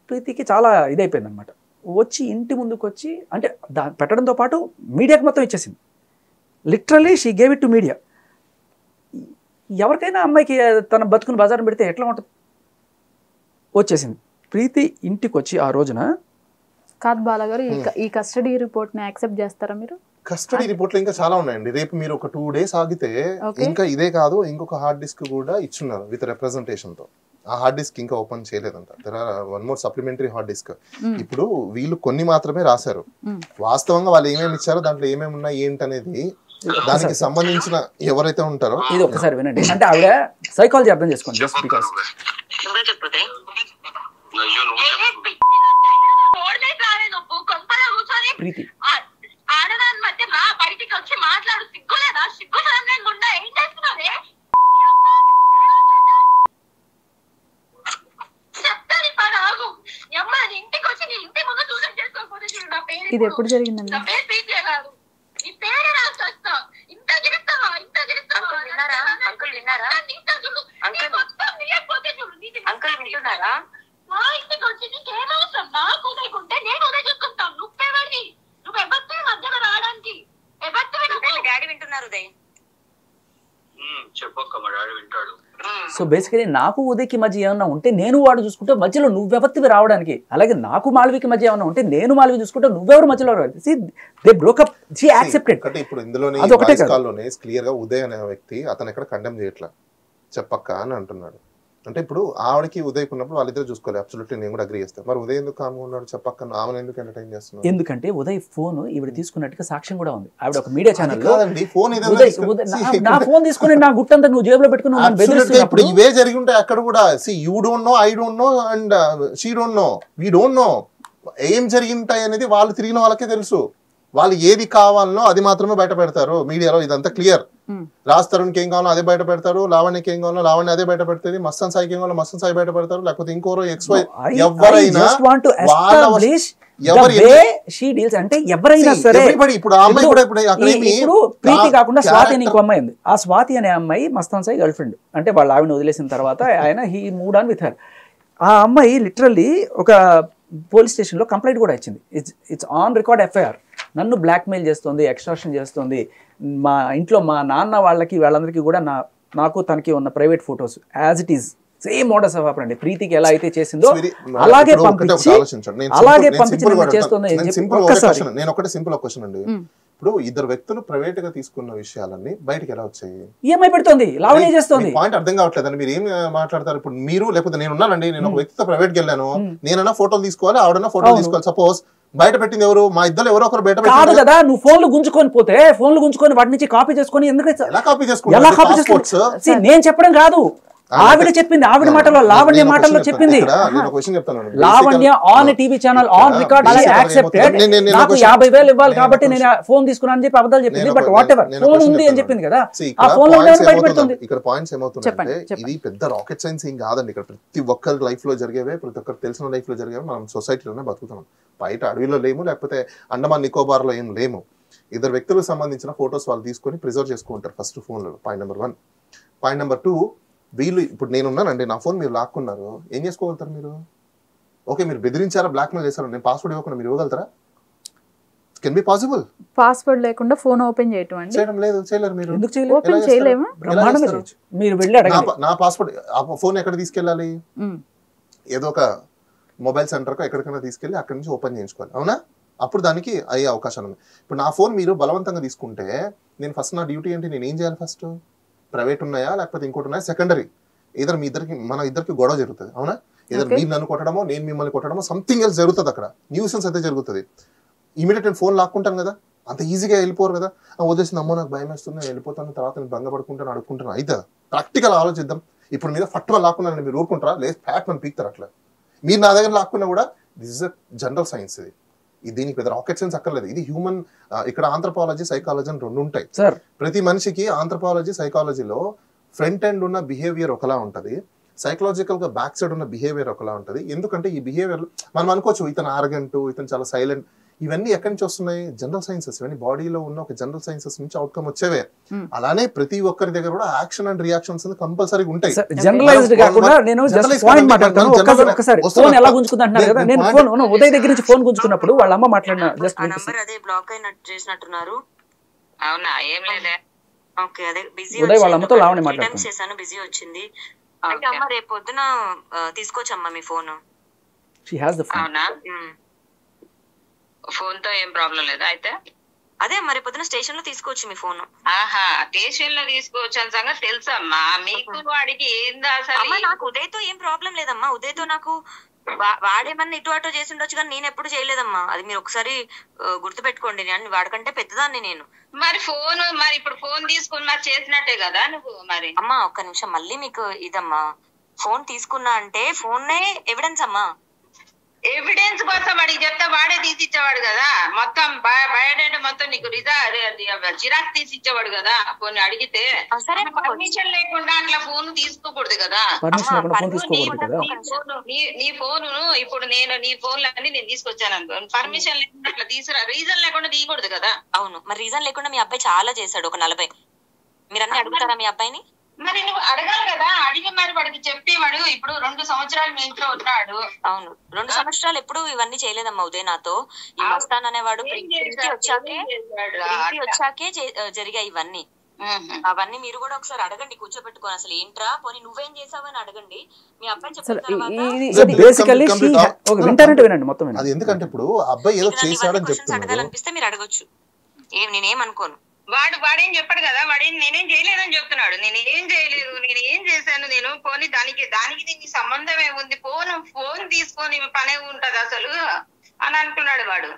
ప్రీతికి చాలా ఇదైపోయింది అనమాట. వచ్చి ఇంటి ముందుకు వచ్చి అంటే పెట్టడంతో పాటు మీడియాకి మొత్తం ఇచ్చేసింది. Literally she gave it to media. ఎవరికైనా అమ్మాయికి తన బతుకుని బజారం పెడితే ఎట్లా ఉంటుంది? వచ్చేసింది. ప్రీతి ఇంటికి వచ్చి ఆ రోజున కాదు బాలగారు, ఈ కస్టడీ రిపోర్ట్ని యాక్సెప్ట్ చేస్తారా మీరు? కస్టడీ రిపోర్ట్లు ఇంకా చాలా ఉన్నాయండి. రేపు మీరు ఒక 2 days ఆగితే ఇంకా ఇదే కాదు ఇంకొక హార్డ్ డిస్క్ కూడా ఇచ్చున్నారు విత్ రిప్రజెంటేషన్ తో. ఆ హార్డ్ డిస్క్ ఇంకా ఓపెన్ చేయలేదంట. There are 1 more supplementary hard disk. ఇప్పుడు వీళ్ళు కొన్ని మాత్రమే రాశారు, వాస్తవంగా వాళ్ళు ఏమేమి ఇచ్చారో దాంట్లో ఏమేమి ఉన్నాయి ఏంటనేది దానికి సంబంధించిన ఎవరైతే ఉంటారో ఇది ఒకసారి వినండి. అంటే ఆవిడ సైకాలజీ అర్థం చేసుకోండి. జస్ట్ బికాస్ ప్రీతి ఆడదాని మధ్య బయటికి వచ్చి మాట్లాడు, సిగ్గులేదా? సిగ్గు లేకుండా ఏం చేస్తున్నావే? చెప్తాను ఇప్పుడు ఆగు. అమ్మ ఇంటికి వచ్చి నీ ఇంటి ముందు సూసైడ్ చేసుకోకపోతే చూడు నా పేరు. ఇది ఎప్పుడు జరిగిందండి? నా పేరు ప్రీతి కాదు, నీ పేరే రాసి వస్తా. ఇంత గిరిస్తావా? విన్నారా? అంకుల్ విన్నారా? అంకుల్ వింటున్నారా? మా ఇంటికి వచ్చి నీకేం అవసరం? నాకు ఉదయకుంటే నేను ఉదయం చూసుకుంటాను. నువ్వెవరిని? నువ్వు ఎవరితో మధ్యలో రావడానికి? ఎవరితో? డాడీ వింటున్నారు ఉదయ్. చెప్పక్క మా డాడీ వింటాడు. సో బేసికలీ నాకు ఉదయ్కి మధ్య ఏమన్నా ఉంటే నేను వాడు చూసుకుంటే మధ్యలో నువ్వెవరివి రావడానికి, అలాగే నాకు మాల్వికి మధ్య ఏమన్నా ఉంటే నేను మాల్వి చూసుకుంటే నువ్వెవరు మధ్యలో రావాలి. They broke up, she accepted. అంటే ఇప్పుడు ఇందులోనే కాల్లోనే క్లియర్ గా ఉదయ్ అనే వ్యక్తి అతను ఎక్కడ కండెమ్ చేయట్లా, చెప్పక్క అని అంటున్నాడు. అంటే ఇప్పుడు ఆవిడకి ఉదయ్ ఉన్నప్పుడు వాళ్ళిద్దరు చూసుకోవాలి. అబ్సల్యూట్లీ నేను కూడా అగ్రీ చేస్తాను. మరి ఉదయ్ ఎందుకు కామ్గా ఉన్నాడు? చెప్పక్క ఆమెను ఎందుకు ఎంటర్టైన్ చేస్తున్నాడు? ఎందుకంటే ఉదయ్ ఫోన్ ఈవిడ తీసుకున్నట్టుగా సాక్ష్యం కూడా ఉంది. ఆవిడ ఒక మీడియా ఛానల్ నా ఫోన్ తీసుకుని నా గుట్టంతా నువ్వు జేబులో పెట్టుకుని ఇప్పుడు ఇవే జరిగి ఉంటాయి అక్కడ కూడా. See you don't know, I don't know and she don't know, we don't know ఏం జరిగింటాయి అనేది వాళ్ళు తిరిగిన వాళ్ళకే తెలుసు. వాళ్ళు ఏది కావాలనో అది మాత్రమే బయట పెడతారు మీడియాలో. ఇదంతా క్లియర్. రాజ్ తరుణ్కి ఏం కావాలో అదే బయట పెడతారు, లావణ్యకి ఏం కావాలో లావణ్య అదే బయట పెడుతుంది, మస్తాన్ సాయికి ఏం కావాలో మస్తాన్ సాయి బయట పెడతారు, లేకపోతే ఇంకోరో XY ఎవరైనా అంటే ఎవరైనా సరే. ఇప్పుడు ఆ అమ్మాయి కూడా ఇప్పుడు ప్రీతి కాకుండా స్వాతి అని ఇంకో అమ్మాయి ఉంది. ఆ స్వాతి అనే అమ్మాయి మస్తాన్ సాయి గర్ల్ ఫ్రెండ్. అంటే వాళ్ళ ఆవిడని వదిలేసిన తర్వాత ఆయన he mood on with her. ఆ అమ్మాయి లిటరల్లీ ఒక పోలీస్ స్టేషన్లో కంప్లైంట్ కూడా ఇచ్చింది. It's on record FIR. నన్ను బ్లాక్మెయిల్ చేస్తుంది, ఎక్స్ట్రాక్షన్ చేస్తుంది, మా ఇంట్లో మా నాన్న వాళ్ళకి వాళ్ళందరికీ కూడా నాకు తనకి ఉన్న private photos as it is same modus of operandi. ప్రీతికి ఎలా అయితే చేసిందో అలాగే పంపించి చేస్తుంది. నేను ఒకటి సింపుల్ క్వశ్చన్ అండి, ఇప్పుడు ఇద్దరు వ్యక్తులు ప్రైవేట్ గా తీసుకున్న విషయాలన్నీ బయటకి ఎలా వచ్చాయి? EMI పెడుతుంది, లావణ్య చేస్తుంది. పాయింట్ అర్థం కావట్లేదండి, మీరు ఏం మాట్లాడతారు? ఇప్పుడు మీరు లేకపోతే నేను ఉన్నానండి, నేను ఒక వ్యక్తితో ప్రైవేట్ కి వెళ్ళాను, నేనన్నా ఫోటోలు తీసుకోవాలి, ఆవిడన్నా ఫోటోలు తీసుకోవాలి. సపోజ్ బయట పెట్టింది ఎవరు? మా ఇద్దరు ఎవరో ఒకరు బయట కాదు కదా. నువ్వు ఫోన్లు గుంజుకొని పోతే ఫోన్లు గుంజుకొని వాటి నుంచి కాపీ చేసుకొని ఎందుకు ఎలా కాపీ చేసుకోవచ్చు? నేను చెప్పడం కాదు, ఆవిడ చెప్పింది, ఆవిడ మాటలో లావణ్య మాటల్లో చెప్పింది. Lavanya on TV channel on record accepted. నాకు 50,000 ఇవ్వాలి కాబట్టి నేను ఫోన్ తీసుకున్నాను అని చెప్పి అబద్ధాలు చెప్పింది. బట్ వాట్ ఎవర్ ఫోన్ ఉంది అని చెప్పింది కదా, ఆ ఫోన్ లో బయటపెడుతుంది. ఇక్కడ పాయింట్స్ ఏమవుతుందంటే ఇది పెద్ద రాకెట్ సైన్స్ ఏం కాదండి. ఇక్కడ ప్రతి ఒక్కరి లైఫ్ లో జరిగేవే, ప్రతి ఒక్కరు తెలిసిన లైఫ్ లో జరిగేవి మనం సొసైటీలోనే బతుకుతున్నాం. బయట అడవిలో లేము, లేకపోతే అండమాన్ నికోబార్ లో ఏం లేము. ఇద్దరు వ్యక్తులకు సంబంధించిన ఫొటోస్ వాళ్ళు తీసుకొని ప్రిజర్వ్ చేసుకుంటారు ఫస్ట్ ఫోన్ లో. Point number 1. పాయింట్ నెంబర్ 2, వీళ్ళు ఇప్పుడు నేనున్నానండి, నా ఫోన్ మీరు లాక్కున్నారు, ఏం చేసుకోగలుగుతారు మీరు? ఓకే, మీరు బెదిరించారా, బ్లాక్మెయిల్ చేశారా, నేను పాస్వర్డ్ ఇవ్వకుండా మీరు ఇవ్వగలుగుతారా? Can be possible. పాస్వర్డ్ లేకుండా ఫోన్ ఓపెన్ చేయడం లేదు, చేయలేరు. మీరు ఎందుకు చేయలేము? మీరు వెళ్ళి నా పాస్వర్డ్ ఫోన్ ఎక్కడ తీసుకెళ్ళాలి? ఏదో ఒక మొబైల్ సెంటర్కో ఎక్కడికైనా తీసుకెళ్ళి అక్కడి నుంచి ఓపెన్ చేయించుకోవాలి, అవునా? అప్పుడు దానికి అయ్యే అవకాశం ఉంది. ఇప్పుడు నా ఫోన్ మీరు బలవంతంగా తీసుకుంటే నేను ఫస్ట్ నా డ్యూటీ ఏంటి, నేను ఏం చేయాలి? ఫస్ట్ ప్రైవేట్ ఉన్నాయా లేకపోతే ఇంకోటి ఉన్నాయా? సెకండరీ. ఏదో మన ఇద్దరికి గొడవ జరుగుతుంది, అవునా? ఏదో మీరు నన్ను కొట్టడమో నేను మిమ్మల్ని కొట్టడమో సంథింగ్ ఎల్స్ జరుగుతుంది. అక్కడ న్యూసెన్స్ అయితే జరుగుతుంది. ఇమీడియట్ నేను ఫోన్ లాక్కుంటాను కదా, అంత ఈజీగా వెళ్ళిపోరు కదా. వదిలేసింది, అమ్మో నాకు భయం వేస్తుంది, నేను వెళ్ళిపోతాను, తర్వాత నేను భంగపడుకుంటాను, అడుక్కుంటాను. అయితే ప్రాక్టికల్ ఆలోచిద్దాం. ఇప్పుడు మీద ఫట్వా లాక్కున్నాను, మీరు ఊరుకుంటారా? లేదు, ఫ్యాట్ మనం పీక్తారు. అట్లా మీరు నా దగ్గర లాక్కున్నా కూడా this is a general science. ఇది దీనికి పెద్ద రాకెట్ సైన్స్ అక్కర్లేదు. ఇది హ్యూమన్, ఇక్కడ ఆంథ్రపాలజీ, సైకాలజీ అని 2 ఉంటాయి. ప్రతి మనిషికి ఆంథ్రపాలజీ, సైకాలజీలో ఫ్రంట్ ఎండ్ ఉన్న బిహేవియర్ ఒకలా ఉంటుంది, సైకలాజికల్ గా బ్యాక్ సైడ్ ఉన్న బిహేవియర్ ఒకలా ఉంటుంది. ఎందుకంటే ఈ బిహేవియర్ మనం అనుకోవచ్చు ఇతను ఆర్గెంట్, ఇతను చాలా సైలెంట్, ఇవన్నీ ఎక్కడి నుంచి వస్తున్నాయి? General sciences. ఇవన్నీ బాడీలో ఉన్న ఒక జనరల్ సైన్సెస్ నుంచి అవుట్కమ్ వచ్చేవే. అలానే ప్రతి ఒక్కరి దగ్గర కూడా యాక్షన్ అండ్ రియాక్షన్స్ కంపల్సరీగా ఉంటాయి. జనరలైజ్డ్ కాకుండా నేను జస్ట్ పాయింట్ మాట్లాడతాను. ఒకసారి ఫోన్ ఎలా గుంజుకుందంటున్నారు కదా, నేను ఫోన్ ఉదయ్ దగ్గర నుంచి ఫోన్ గుంజుకున్నప్పుడు వాళ్ళ అమ్మ మాట్లాడిన జస్ట్ నంబర్ అదే బ్లాక్ అయినట్టు చేసినట్టున్నారు. అవునా? ఏం లేదే. ఓకే, అదే బిజీ ఉదయ్ వాళ్ళ అమ్మతో లావణ్య మాట్లాడుతాను చేశాను, బిజీ వచ్చింది. అంటే అమ్మ రేపు పొద్దున తీసుకోవచ్చమ్మా మీ phone. She has the phone. అవునా? ఫోన్ తో ఏం ప్రాబ్లం లేదా? అయితే అదే మరి పొద్దున స్టేషన్ లో తీసుకోవచ్చు మీ ఫోన్. ఆహా, స్టేషన్ లో తీసుకోవచ్చు అని సంగతి తెలుసమ్మా మీకు. వాడికి ఏందా అసలు? నాకు ఉదయ్ తో ఏం ప్రాబ్లం లేదమ్మా. ఉదయ్ తో నాకు వాడేమన్నా ఇటు అటు చేసి ఉండొచ్చు కానీ నేను ఎప్పుడు చేయలేదమ్మా. అది మీరు ఒకసారి గుర్తు పెట్టుకోండి. వాడికంటే పెద్దదాన్ని నేను. మరి ఫోన్, మరి ఇప్పుడు ఫోన్ తీసుకున్నా చేసినట్టే కదా నువ్వు. మరి అమ్మా ఒక్క నిమిషం, మళ్ళీ మీకు ఇదమ్మా, ఫోన్ తీసుకున్నా అంటే ఫోన్ ఎవిడెన్స్ అమ్మా. ఎవిడెన్స్ కోసం వాడికి చెప్తే వాడే తీసి ఇచ్చేవాడు కదా, మొత్తం బయోడేటా మొత్తం నీకు జిరాక్స్ తీసి ఇచ్చేవాడు కదా. ఫోన్ అడిగితే పర్మిషన్ లేకుండా అట్లా ఫోన్ తీసుకోకూడదు కదా. నీ ఫోన్ ఇప్పుడు నేను నీ ఫోన్లన్నీ నేను తీసుకొచ్చాను అనుకో, పర్మిషన్ లేకుండా అట్లా తీసుకురా, రీజన్ లేకుండా తీయకూడదు కదా. అవును, మరి రీజన్ లేకుండా మీ అబ్బాయి చాలా చేశాడు, ఒక 40. మీరు అన్ని అడుగుతారా మీ అబ్బాయిని? మరి నువ్వు అడగాలి కదా. అడిగి మరి వాడికి చెప్పి, వాడు ఇప్పుడు 2 సంవత్సరాలు మీ ఇంట్లో ఉన్నాడు. అవును, 2 సంవత్సరాలు ఎప్పుడు ఇవన్నీ చేయలేదమ్మా ఉదయ్ నాతో. ఈ మస్తాన్ అనేవాడు వచ్చాకే జరిగాయి ఇవన్నీ. అవన్నీ మీరు కూడా ఒకసారి అడగండి, కూర్చోబెట్టుకోని అసలు ఏంట్రా, పోనీ నువ్వేం చేసావని అడగండి. మీ అబ్బాయి చెప్పిన తర్వాత అది ఎందుకంటే ఇప్పుడు అబ్బాయి ఏదో చేశాడని చెప్తున్నాడు, అడగాలనిపిస్తే మీరు అడగొచ్చు, నేనేమనుకోను. వాడేం చెప్పాడు కదా, వాడేం నేనేం చేయలేదని చెప్తున్నాడు. నేనేం చేయలేదు, నేనేం చేశాను, నేను పోనీ దానికి దీనికి సంబంధం ఏముంది, ఫోన్ తీసుకొని పనే ఉంటది అసలు అని అంటున్నాడు వాడు.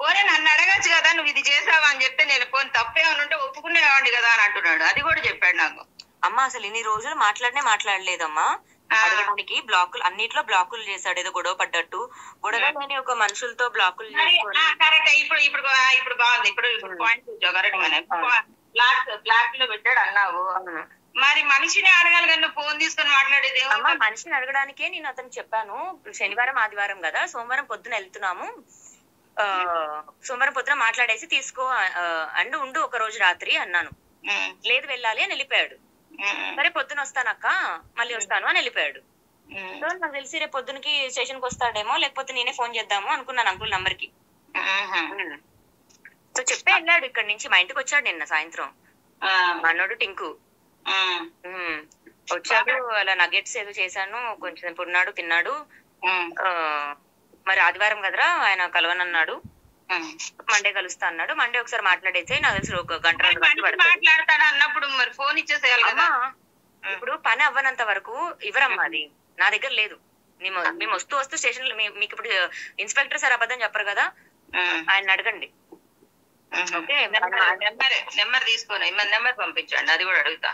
పోనీ నన్ను అడగచ్చు కదా, నువ్వు ఇది చేసావా అని చెప్తే నేను పోనీ తప్పేమని ఉంటే ఒప్పుకునేవాడిని కదా అని అంటున్నాడు. అది కూడా చెప్పాడు నాకు. అమ్మ అసలు ఇన్ని రోజులు మాట్లాడలేదమ్మా. అడగడానికి బ్లాకులు, అన్నిట్లో బ్లాకులు చేశాడు, ఏదో గొడవ పడ్డట్టు. గొడవ లేని ఒక మనుషులతో బ్లాకులు కరెక్ట్. ఇప్పుడు బాగుంది. ఇప్పుడు పాయింట్ కరెక్ట్ గానే బ్లాక్ లో రావు. మరి మనిషిని అడగాలి కానీ ఫోన్ తీసుకొని మాట్లాడేది. మనిషిని అడగడానికే నేను అతను చెప్పాను, శనివారం ఆదివారం కదా, సోమవారం పొద్దున వెళ్తున్నాము, సోమవారం పొద్దున మాట్లాడేసి తీసుకో అండ్ ఉండు ఒక రోజు రాత్రి అన్నాను. లేదు వెళ్ళాలి అని వెళ్ళిపోయాడు. సరే పొద్దున వస్తానక్క మళ్ళీ వస్తాను అని వెళ్ళిపోయాడు. సో నాకు తెలిసి రేపు పొద్దునకి స్టేషన్ కి వస్తాడేమో, లేకపోతే నేనే ఫోన్ చేద్దాము అనుకున్నాను అంకుల్ నంబర్ కి. సో చెప్పే వెళ్ళాడు ఇక్కడి నుంచి, మా ఇంటికి వచ్చాడు నిన్న సాయంత్రం అన్నోడు టింకు. వచ్చాడు, అలా నగెట్స్ ఏదో చేశాను, కొంచెం ఉన్నాడు తిన్నాడు. మరి ఆదివారం కదరా ఆయన కలవనన్నాడు, మండే కలుస్తా అన్నాడు. మండే ఒకసారి మాట్లాడేసి నాకు తెలిసి ఒక గంట మాట్లాడతాడు అన్నప్పుడు మరి ఫోన్ ఇచ్చేసేయాలి కదా. ఇప్పుడు పని అవ్వనంత వరకు ఇవ్వరమ్మా, అది నా దగ్గర లేదు. మేము వస్తూ స్టేషన్ లో మీకు ఇప్పుడు ఇన్స్పెక్టర్ సార్ అబద్ధం చెప్పరు కదా, ఆయన అడగండి. నెంబర్ తీసుకొని నెంబర్ పంపించండి, అది కూడా అడుగుతా.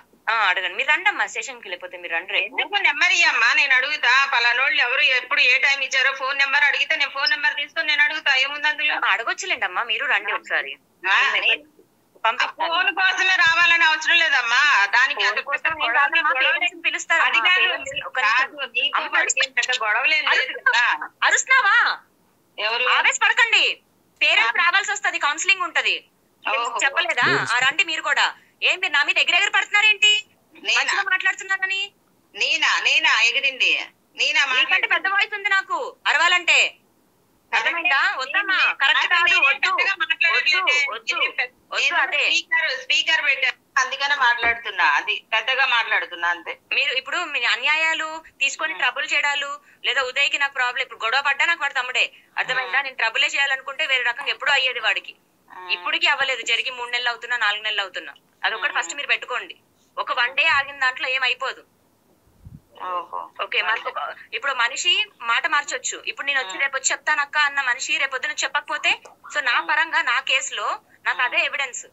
అడగండి, మీరు రండి అమ్మా స్టేషన్ కి, లేకపోతే మీరు రండి. నెంబర్ ఇయ్యమ్మా, నేను అడుగుతా. పలానోళ్ళు ఎవరు ఎప్పుడు ఏ టైం ఇచ్చారో ఫోన్ నెంబర్ అడిగితే నేను ఫోన్ నెంబర్ తీసుకొని నేను అడుగుతా. ఏముంది అందులో? అడగొచ్చులేండి అమ్మా, మీరు రండి ఒకసారి. ఫోన్ కోసమే రావాలని అవసరం లేదమ్మా, దానికి పిలుస్తారు. గొడవలేదు కదా. అరుస్తున్నావా? ఎవరు? ఆవేశపడకండి, పేరెంట్స్ రావాల్సి వస్తుంది, కౌన్సిలింగ్ ఉంటది. చెప్పలేదా? రండి మీరు కూడా. ఏం మీరు నా మీద ఎగిరెగిరి పడుతున్నారేంటి? మాట్లాడుతున్నానని. నేనా ఎగిరింది? నేనా? మీకంటే పెద్ద వాయిస్ ఉంది నాకు అరవాలంటే, అర్థమైందా? వద్దమ్మా, కరెక్ట్ కాదు. స్పీకర్ పెట్టా, అందుకనే మాట్లాడుతున్నా. అది పెద్దగా మాట్లాడుతున్నా అంతే. మీరు ఇప్పుడు మీ అన్యాయాలు తీసుకొని ట్రబుల్ చేయడాలు, లేదా ఉదయ్కి నాకు ప్రాబ్లం, ఇప్పుడు గొడవ పడ్డా నాకు వాడు తమ్ముడే, అర్థమైందా? నేను ట్రబులే చేయాలనుకుంటే వేరే రకంగా ఎప్పుడూ అయ్యేది వాడికి. ఇప్పటికీ అవ్వలేదు, జరిగి 3 నెలలు అవుతున్నా 4 నెలలు అవుతున్నా. అదొకటి ఫస్ట్ మీరు పెట్టుకోండి. ఒక 1 డే ఆగిన దాంట్లో ఏమైపోదు. ఓకే, మనకు ఇప్పుడు మనిషి మాట మార్చొచ్చు. ఇప్పుడు నేను వచ్చి రేపు వచ్చి చెప్తానక్క అన్న మనిషి రేపొద్దున చెప్పకపోతే, సో నా పరంగా నా కేసులో నాకు అదే ఎవిడెన్స్.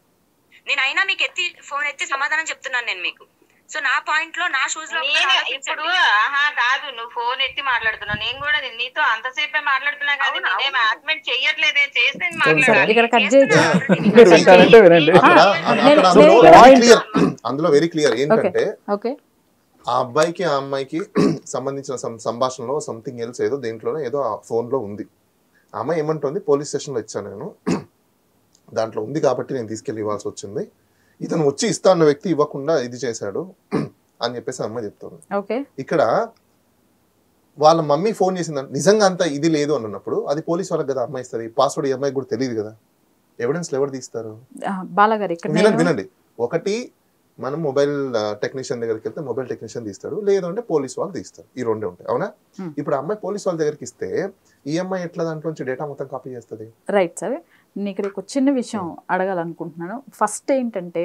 నేను అయినా మీకు ఫోన్ ఎత్తి సమాధానం చెప్తున్నాను నేను మీకు. సో నా పాయింట్ లో, నా షూస్ లో ఇప్పుడు కాదు, నువ్వు ఫోన్ ఎత్తి మాట్లాడుతున్నావు, నేను కూడా నీతో అంతసేపే మాట్లాడుతున్నా కానీ నేనేం ఆర్గ్యుమెంట్ చెయ్యట్లేదే. చేస్తే అందులో వెరీ క్లియర్ ఏంటంటే, ఆ అబ్బాయికి ఆ అమ్మాయికి సంబంధించిన సంభాషణలో సంథింగ్ ఎల్స్ ఏదో దేంట్లోనే ఏదో ఆ ఫోన్ లో ఉంది. ఆ అమ్మాయి ఏమంటుంది, పోలీస్ స్టేషన్ లో ఇచ్చాను నేను, దాంట్లో ఉంది కాబట్టి నేను తీసుకెళ్లి ఇవ్వాల్సి వచ్చింది, ఇతను వచ్చి ఇస్తా అన్న వ్యక్తి ఇవ్వకుండా ఇది చేశాడు అని చెప్పేసి అమ్మాయి చెప్తుంది. ఇక్కడ వాళ్ళ మమ్మీ ఫోన్ చేసిందంటే నిజంగా అంత ఇది లేదు అన్నప్పుడు అది పోలీస్ వాళ్ళకి కదా అమ్మాయి ఇస్తుంది. పాస్వర్డ్ ఈ అమ్మాయికి కూడా తెలియదు కదా, ఎవిడెన్స్ ఎవరు తీస్తారు? వినండి, ఒకటి మనం మొబైల్ టెక్నీషియన్ దగ్గరికి వెళ్తే మొబైల్ టెక్నీషియన్ తీస్తాడు, లేదంటే పోలీస్ వాళ్ళు తీస్తారు. ఈ రెండే ఉంటాయి, అవునా? ఇప్పుడు అమ్మాయి పోలీస్ వాళ్ళ దగ్గరికి ఇస్తే ఈ అమ్మాయి ఎట్లా దాంట్లో డేటా మొత్తం కాపీ చేస్తుంది? రైట్ సార్, నీకు ఒక చిన్న విషయం అడగాలనుకుంటున్నాను. ఫస్ట్ ఏంటంటే,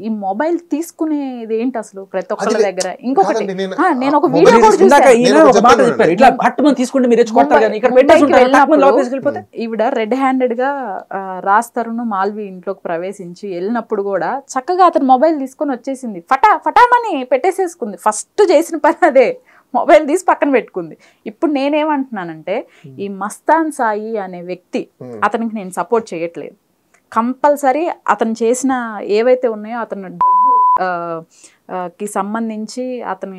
ఈ మొబైల్ తీసుకునేది ఏంటి అసలు ప్రతి ఒక్కరి దగ్గర? ఇంకొకటి, నేను ఒక వీడియో ఈవిడ రెడ్ హ్యాండెడ్ గా రాస్తారును మాల్వి ఇంట్లోకి ప్రవేశించి వెళ్ళినప్పుడు కూడా చక్కగా అతను మొబైల్ తీసుకొని వచ్చేసింది, ఫటామని పెట్టేసేసుకుంది. ఫస్ట్ చేసిన పని అదే, మొబైల్ తీసి పక్కన పెట్టుకుంది. ఇప్పుడు నేనేమంటున్నానంటే, ఈ మస్తాన్ సాయి అనే వ్యక్తి, అతనికి నేను సపోర్ట్ చేయట్లేదు. కంపల్సరీ అతను చేసిన ఏవైతే ఉన్నాయో, అతను కి సంబంధించి అతను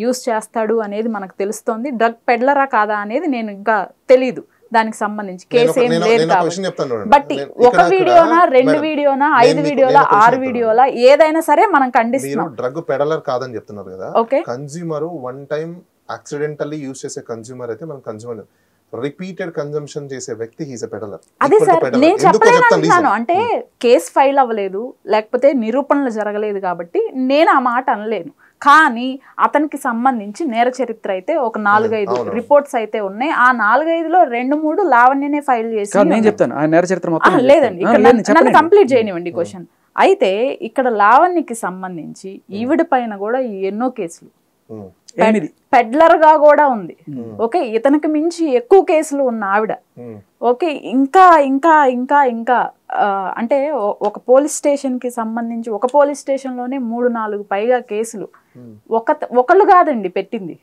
యూజ్ చేస్తాడు అనేది మనకు తెలుస్తోంది. డ్రగ్ పెడ్లరా కాదా అనేది నేను ఇంకా తెలీదు, దానికి సంబంధించి కేసు ఏం లేదు కాబట్టి. బట్ ఒక వీడియోనా, 2 వీడియోనా, 5 వీడియోలా, 6 వీడియోలా, ఏదైనా సరే మనం ఖండిస్తున్నాం. డ్రగ్ పెడలర్ కాదని చెప్తున్నారు కదా. Consumer one time accidentally use చేసే కన్స్యూమర్ అయితే మనం కన్స్యూమర్, రిపీటెడ్ కన్జంప్షన్ చేసే వ్యక్తి హీస్ ఎ పెడలర్. అదే సార్ నేను చెప్పలేను, అంటే కేసు ఫైల్ అవ్వలేదు, లేకపోతే నిరూపణలు జరగలేదు కాబట్టి నేను ఆ మాట అనలేను. కానీ అతనికి సంబంధించి నేర చరిత్ర అయితే ఒక 4-5 రిపోర్ట్స్ అయితే ఉన్నాయి. ఆ 4-5లో 2-3 లావణ్యనే ఫైల్ చేసి, లేదండి నన్ను కంప్లీట్ చేయనివ్వండి క్వశ్చన్. అయితే ఇక్కడ లావణ్యకి సంబంధించి ఈవిడ పైన కూడా ఎన్నో కేసులు, పెడ్లర్ గా కూడా ఉంది. ఓకే, ఇతనికి మించి ఎక్కువ కేసులు ఉన్న ఆవిడ. ఓకే, ఇంకా ఇంకా ఇంకా ఇంకా అంటే ఒక పోలీస్ స్టేషన్ కి సంబంధించి ఒక పోలీస్ స్టేషన్ లోనే 3-4 పైగా కేసులు ఒకళ్ళు కాదండి పెట్టింది.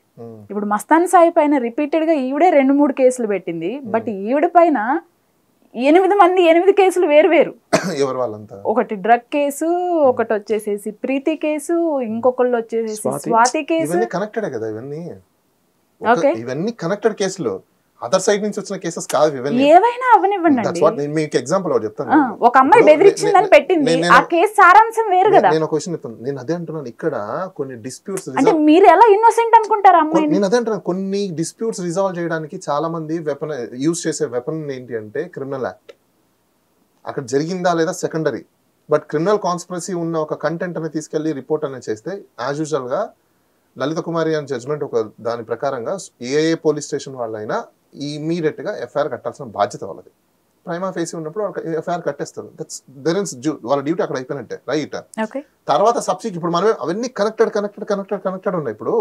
ఇప్పుడు మస్తాన్ సాయి పైన రిపీటెడ్ గా ఈవిడే 2-3 కేసులు పెట్టింది. బట్ ఈవిడ పైన 8 కేసులు వేరు. ఎవరు వాళ్ళంతా? ఒకటి డ్రగ్ కేసు, ఒకటి వచ్చేసేసి ప్రీతి కేసు, ఇంకొకళ్ళు వచ్చేసేసి స్వాతి కేసు. ఇవన్నీ కనెక్టెడ్ కదా, ఇవన్నీ ఓకే, ఇవన్నీ కనెక్టెడ్ కేసులు. అదర్ సైడ్ నుంచి వచ్చిన కేసెస్ కాదు ఇవన్నీ. ఏవైనా అవనివ్వండి. నేను మీకు ఎగ్జాంపుల్ ఒకటి చెప్తాను. ఒక అమ్మాయి బెదిరించిందని పెట్టింది, ఆ కేసు సారాంశం వేరు కదా. నేను ఒక క్వశ్చన్ చెప్తాను. నేను అదే అంటున్నాను, ఇక్కడ కొన్ని డిస్ప్యూట్స్ అంటే మీరు ఎలా ఇన్నోసెంట్ అనుకుంటారు అమ్మాయి? నేను అదే అంటున్నాను, కొన్ని డిస్ప్యూట్స్ రిజాల్వ్ చేయడానికి చాలా మంది వెపన్ యూజ్ చేసే వెపన్ ఏంటి అంటే క్రిమినల్ యాక్ట్. అక్కడ జరిగిందా లేదా సెకండరీ, బట్ క్రిమినల్ కాన్స్పిరసీ ఉన్న ఒక కంటెంట్ అనేది తీసుకెళ్లి రిపోర్ట్ అనేది చేస్తే యాజ్ యూజువల్ గా లలిత కుమారి అని జడ్జ్మెంట్ ఒక దాని ప్రకారంగా ఏ పోలీస్ స్టేషన్ వాళ్ళైనా ఇమీడియట్ గా ఎఫ్ఐఆర్ కట్టాల్సిన బాధ్యత వాళ్ళది. ప్రైమా ఫేసి ఉన్నప్పుడు వాళ్ళకి ఎఫ్ఐఆర్ కట్టేస్తారు. వాళ్ళ డ్యూటీ అక్కడ అయిపోయినట్టే, రైట్? తర్వాత సబ్సిడీ ఇప్పుడు మనం అవన్నీ కనెక్టెడ్ ఉన్నాయి. ఇప్పుడు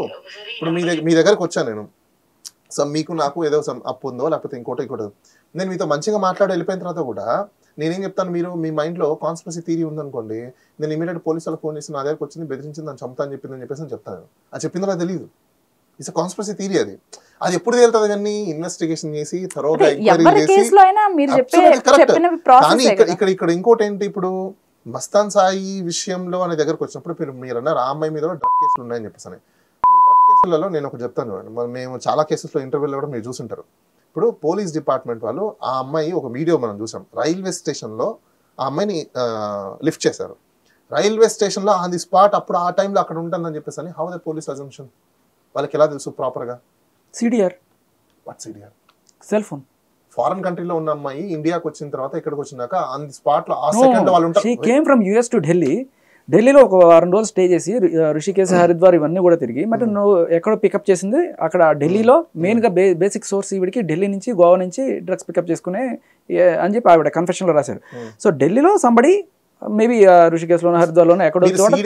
మీ దగ్గరకు వచ్చాను నేను, సో మీకు నాకు ఏదో అప్పు ఉందో లేకపోతే ఇంకోటి నేను మీతో మంచిగా మాట్లాడి వెళ్ళిపోయిన తర్వాత కూడా నేనేం చెప్తాను, మీరు మీ మైండ్లో కాన్స్పిరసీ థియరీ ఉందనుకోండి, నేను ఇమీడియట్ పోలీసు వాళ్ళకి ఫోన్ చేసి నా దగ్గరకు వచ్చింది, బెదిరించింది, నన్ను చంపుతా అని చెప్పిందని చెప్పేసి చెప్తాను. అది చెప్పిందో నాకు తెలియదు. It's conspiracy theory. అది ఎప్పుడు తేలుతుంది కానీ ఇన్వెస్టిగేషన్ చేసి త్వరగా ఎంక్వైరీ చేసి. కానీ ఇక్కడ ఇంకోటి ఏంటి, ఇప్పుడు మస్తాన్ సాయి విషయంలో అనే దగ్గరకు వచ్చినప్పుడు మీరు అన్నారు ఆ అమ్మాయి మీద డ్రగ్ కేసులు ఉన్నాయని చెప్పేసి. డ్రగ్ కేసులలో నేను ఒకటి చెప్తాను, మేము చాలా కేసెస్లో ఇంటర్వ్యూలో కూడా మీరు చూసుంటారు. ఇప్పుడు పోలీస్ డిపార్ట్మెంట్ వాళ్ళు ఆ అమ్మాయి ఒక వీడియో మనం చూసాం, రైల్వే స్టేషన్లో ఆ అమ్మాయిని లిఫ్ట్ చేశారు. రైల్వే స్టేషన్లో ఆన్ ది స్పాట్ అప్పుడు ఆ టైంలో అక్కడ ఉంటుందని చెప్పేసి అని హౌ ద పోలీస్ అజంప్షన్ వాళ్ళకి ఎలా తెలుసు ప్రాపర్గా? CDR. What CDR? Cell phone. Foreign కంట్రీలో ఉన్న అమ్మాయి ఇండియాకి వచ్చిన తర్వాత ఇక్కడికి వచ్చినాక ఆన్ ది స్పాట్ లో ఆ సెకండ్ వాళ్ళు ఉంటారు. She came from US to Delhi. ఢిల్లీలో ఒక 2 రోజులు స్టే చేసి ఋషికేశ్, హరిద్వార్ ఇవన్నీ కూడా తిరిగి మరి నువ్వు ఎక్కడో పికప్ చేసింది అక్కడ ఢిల్లీలో. మెయిన్గా బేసిక్ సోర్స్ ఈవిడికి ఢిల్లీ నుంచి, గోవా నుంచి డ్రగ్స్ పికప్ చేసుకునే అని చెప్పి ఆవిడ కన్ఫెషన్లో రాశారు. సో ఢిల్లీలో సంబడి మేబీ ఋషికేశ్ లోనో హరిద్వార్లోనో ఎక్కడో తీసుకుంది.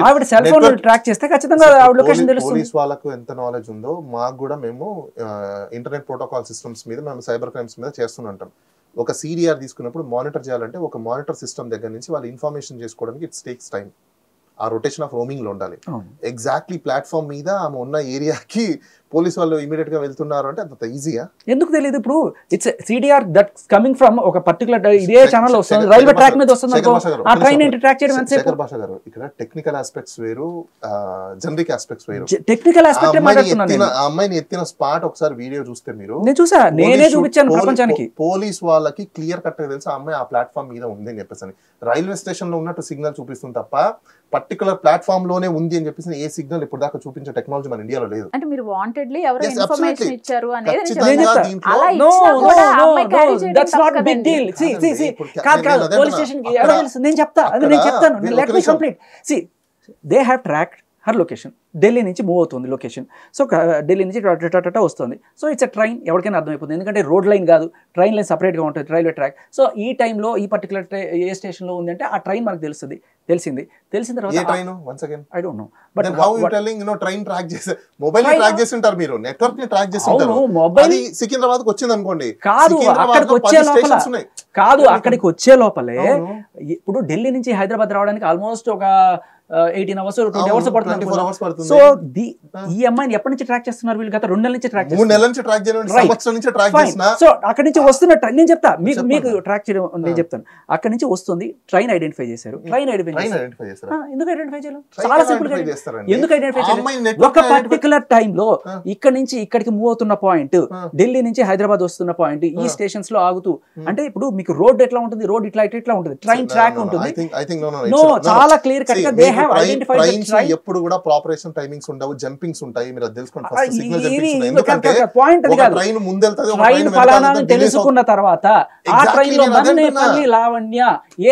ఆవిడ సెల్ ఫోన్ ట్రాక్ చేస్తే ఖచ్చితంగా ఆవిడ లొకేషన్ తెలుస్తుంది. పోలీస్ వాళ్ళకు ఎంత నాలెడ్జ్ ఉందో మాకు కూడా మేము ఇంటర్నెట్ ప్రోటోకాల్ సిస్టమ్స్ మీద మేము సైబర్ క్రైమ్స్ మీద చేస్తుంటాం. ఒక సిడిఆర్ తీసుకున్నప్పుడు మానిటర్ చేయాలంటే ఒక మానిటర్ సిస్టమ్ దగ్గర నుంచి వాళ్ళు ఇన్ఫర్మేషన్ చేసుకోవడానికి ఇట్స్ టేక్స్ టైం. ఆ రొటేషన్ ఆఫ్ రోమింగ్ లో ఉండాలి. ఎగ్జాక్ట్లీ ప్లాట్ఫామ్ మీద ఆమె ఉన్న ఏరియాకి పోలీస్ వాళ్ళు ఇమీడియట్ గా వెళ్తున్నారు అంటే అంత ఈజీగా ఎందుకు తెలియదు? ఇప్పుడు it's CDR that coming from ఒక పర్టికులర్ ఇదే ఛానల్ వస్తుంది, రైల్వే ట్రాక్ మీద వస్తుంది, ఆ ట్రైన్ ఏంటి ట్రాక్ చేయడం ఎంత సేపు? భాష గారు, ఇక్కడ టెక్నికల్ ఆస్పెక్ట్స్ వేరు, జనరిక్ ఆస్పెక్ట్స్ వేరు. టెక్నికల్ ఆస్పెక్ట్ మాట్లాడుతున్నాను. ఆ అమ్మాయిని ఎత్తిన స్పాట్ ఒకసారి వీడియో చూస్తే మీరు, నేను చూసా, నేనే చూపించాను ప్రపంచానికి. పోలీస్ వాళ్ళకి క్లియర్ కట్ గా తెలుసు ఆ అమ్మాయి ఆ ప్లాట్ఫామ్ మీద ఉంది అని చెప్పేసి. రైల్వే స్టేషన్ లో ఉన్నట్టు సిగ్నల్ చూపిస్తుంది తప్ప పర్టికులర్ ప్లాట్ఫామ్ లోనే ఉంది అని చెప్పేసి ఏ సిగ్నల్ ఇప్పుడు దాకా చూపించే టెక్నాలజీ మన ఇండియాలో లేదు. అంటే మీరు వాంటెడ్లీ ఎవరు ఇన్ఫర్మేషన్ ఇచ్చారు అనేది నేను చెప్తాను. They have tracked her location. Delhi నుంచి మూవ్ అవుతుంది లొకేషన్. సో ఢిల్లీ నుంచి టటా వస్తుంది. సో ఇట్స్ అ ట్రైన్, ఎవరికైనా అర్థమైపోతుంది. ఎందుకంటే రోడ్ లైన్ కాదు, ట్రైన్ లైన్ సపరేట్గా ఉంటుంది, రైల్వే ట్రాక్. సో ఈ టైంలో ఈ పర్టికులర్ ఏ స్టేషన్లో ఉంది అంటే ఆ ట్రైన్ మనకు తెలుస్తుంది. తెలిసిన తర్వాత I don't know, but how you telling you know train track చేసే మొబైల్ ని ట్రాక్ చేసి ఉంటారు, మీరు నెట్వర్క్ ని ట్రాక్ చేసి ఉంటారు. మొబైల్ సికింద్రాబాద్ కి వచ్చింది అనుకోండి, కాదు అక్కడికి వచ్చే లోపల, కాదు అక్కడికి వచ్చే లోపలే ఇప్పుడు ఢిల్లీ నుంచి హైదరాబాద్ రావడానికి ఆల్మోస్ట్ ఒక 18 hours 20 hours పడుతుంది. సో ఈ అమ్మాయిని ఎప్పటి నుంచి ట్రాక్ చేస్తున్నారు వీళ్ళు? గత 2 నెలల నుంచి ట్రాక్ చేస్తున్నారు. సో అక్కడి నుంచి వస్తున్న నేను చెప్తా మీకు ట్రాక్ చేయడం నేను చెప్తాను. అక్కడి నుంచి వస్తుంది, ట్రైన్ ఐడెంటిఫై చేశారు. ట్రైన్ ఐడెంటిఫై చేశారు. ఎందుకు ఐడెంటిఫై చేయాలి? చాలా సింపుల్ గా ఎందుకు ఐడెంటిఫై చేయాలి? ఒక పర్టికులర్ టైంలో ఇక్కడ నుంచి ఇక్కడికి మూవ్ అవుతున్న పాయింట్, ఢిల్లీ నుంచి హైదరాబాద్ వస్తున్న పాయింట్, ఈ స్టేషన్స్ లో ఆగుతూ, అంటే ఇప్పుడు మీకు రోడ్ ఎట్లా ఉంటుంది, రోడ్ ఇట్లా ఉంటుంది, ట్రైన్ ట్రాక్ ఉంటుంది. నో, చాలా క్లియర్ కట్ గా ఎప్పుడు కూడా ప్రాపరేషన్ టైమింగ్స్ ఉండవు, జంపింగ్స్ ఉంటాయి. మీరు అది తెలుసుకోండి ఫస్ట్. సిగ్నల్ జంపింగ్స్ ఎందుకంటే ట్రైన్ ముందెళ్తది, ఒక ట్రైన్ ఫలానా తెలుసుకున్న తర్వాత ఆ ట్రైన్ లో మన్నేపల్లి లావణ్య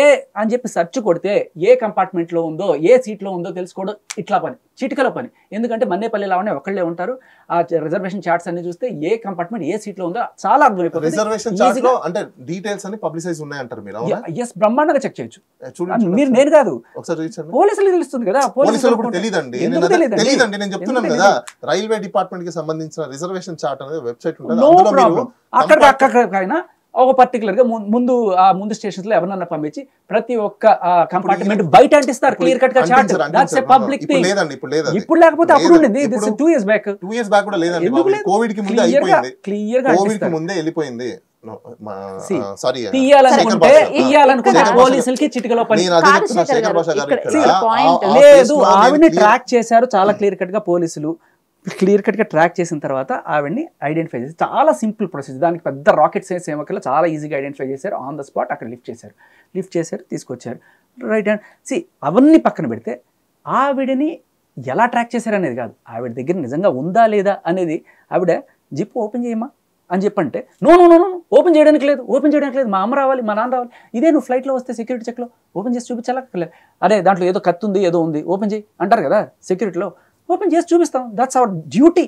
ఏ అని చెప్పి సెర్చ్ కొడితే ఏ కంపార్ట్మెంట్ లో ఉందో, ఏ సీట్ లో ఉందో తెలుసుకోవడం ఇట్లా పని, చిటికల పని. ఎందుకంటే మన్నేపల్లి లావణ్య ఒకళ్ళే ఉంటారు. ఆ రిజర్వేషన్ చార్ట్స్ అన్ని చూస్తే ఏ కంపార్ట్మెంట్ ఏ సీట్ లో ఉందో చాలా అర్థమైపోతుంది. రిజర్వేషన్ చార్ట్ లో అంటే డీటెయిల్స్ అన్ని పబ్లిసైజ్ ఉన్నాయి అంటారు మీరు? ఎస్, బ్రహ్మాండంగా చెక్ చేయొచ్చు. మీరు నేను కాదు, పోలీసులు తెలుస్తుంది కదా. పోలీసులకు తెలియదండి, నేను చెప్తున్నాను కదా. రైల్వే డిపార్ట్మెంట్ కి సంబంధించిన రిజర్వేషన్ చార్ట్ అనేది వెబ్సైట్ ఉంటుంది. అక్కడికైనా ఒక పర్టికులర్గా ముందు స్టేషన్స్లో ఎవరన్నా పంపించి ప్రతి ఒక్క కంపార్ట్మెంట్ బయట అంటిస్తారు క్లియర్ కట్ గా chart. That's a public thing. ఇప్పుడు లేకపోతే అప్పుడు ఉండింది. This 2 years back. 2 years back కూడా లేదండి. కోవిడ్ కి ముందే అయిపోయింది. క్లియర్ గా కోవిడ్ కి ముందే వెళ్ళిపోయింది. సారీ, తీయాలనుకుంటే పోలీసులకి చిటికలో పని లేదు. ఆవిడని ట్రాక్ చేశారు చాలా క్లియర్ కట్ గా పోలీసులు. క్లియర్ కట్గా ట్రాక్ చేసిన తర్వాత ఆవిడని ఐడెంటిఫై చేసి చాలా సింపుల్ ప్రొసీజర్, దానికి పెద్ద రాకెట్ సైన్స్ ఏమకల్లా చాలా ఈజీగా ఐడెంటిఫై చేశారు. ఆన్ ద స్పాట్ అక్కడ లిఫ్ట్ చేశారు తీసుకొచ్చారు. రైట్ హ్యాండ్ అవన్నీ పక్కన పెడితే ఆవిడని ఎలా ట్రాక్ చేశారనేది కాదు, ఆవిడ దగ్గర నిజంగా ఉందా లేదా అనేది. ఆవిడ జిప్ ఓపెన్ చేయమా అని చెప్పంటే నో ఓపెన్ చేయడానికి లేదు, మా అమ్మ రావాలి, మా నాన్న రావాలి. ఇదే నువ్వు ఫ్లైట్లో వస్తే సెక్యూరిటీ చెక్లో ఓపెన్ చేసి చూపించాలక్కర్లేదు. అదే దాంట్లో ఏదో కత్తి ఉంది ఏదో ఉంది ఓపెన్ చేయి అంటారు కదా సెక్యూరిటీలో. ఓపెన్ చేసి చూపిస్తాం, దట్స్ అవర్ డ్యూటీ.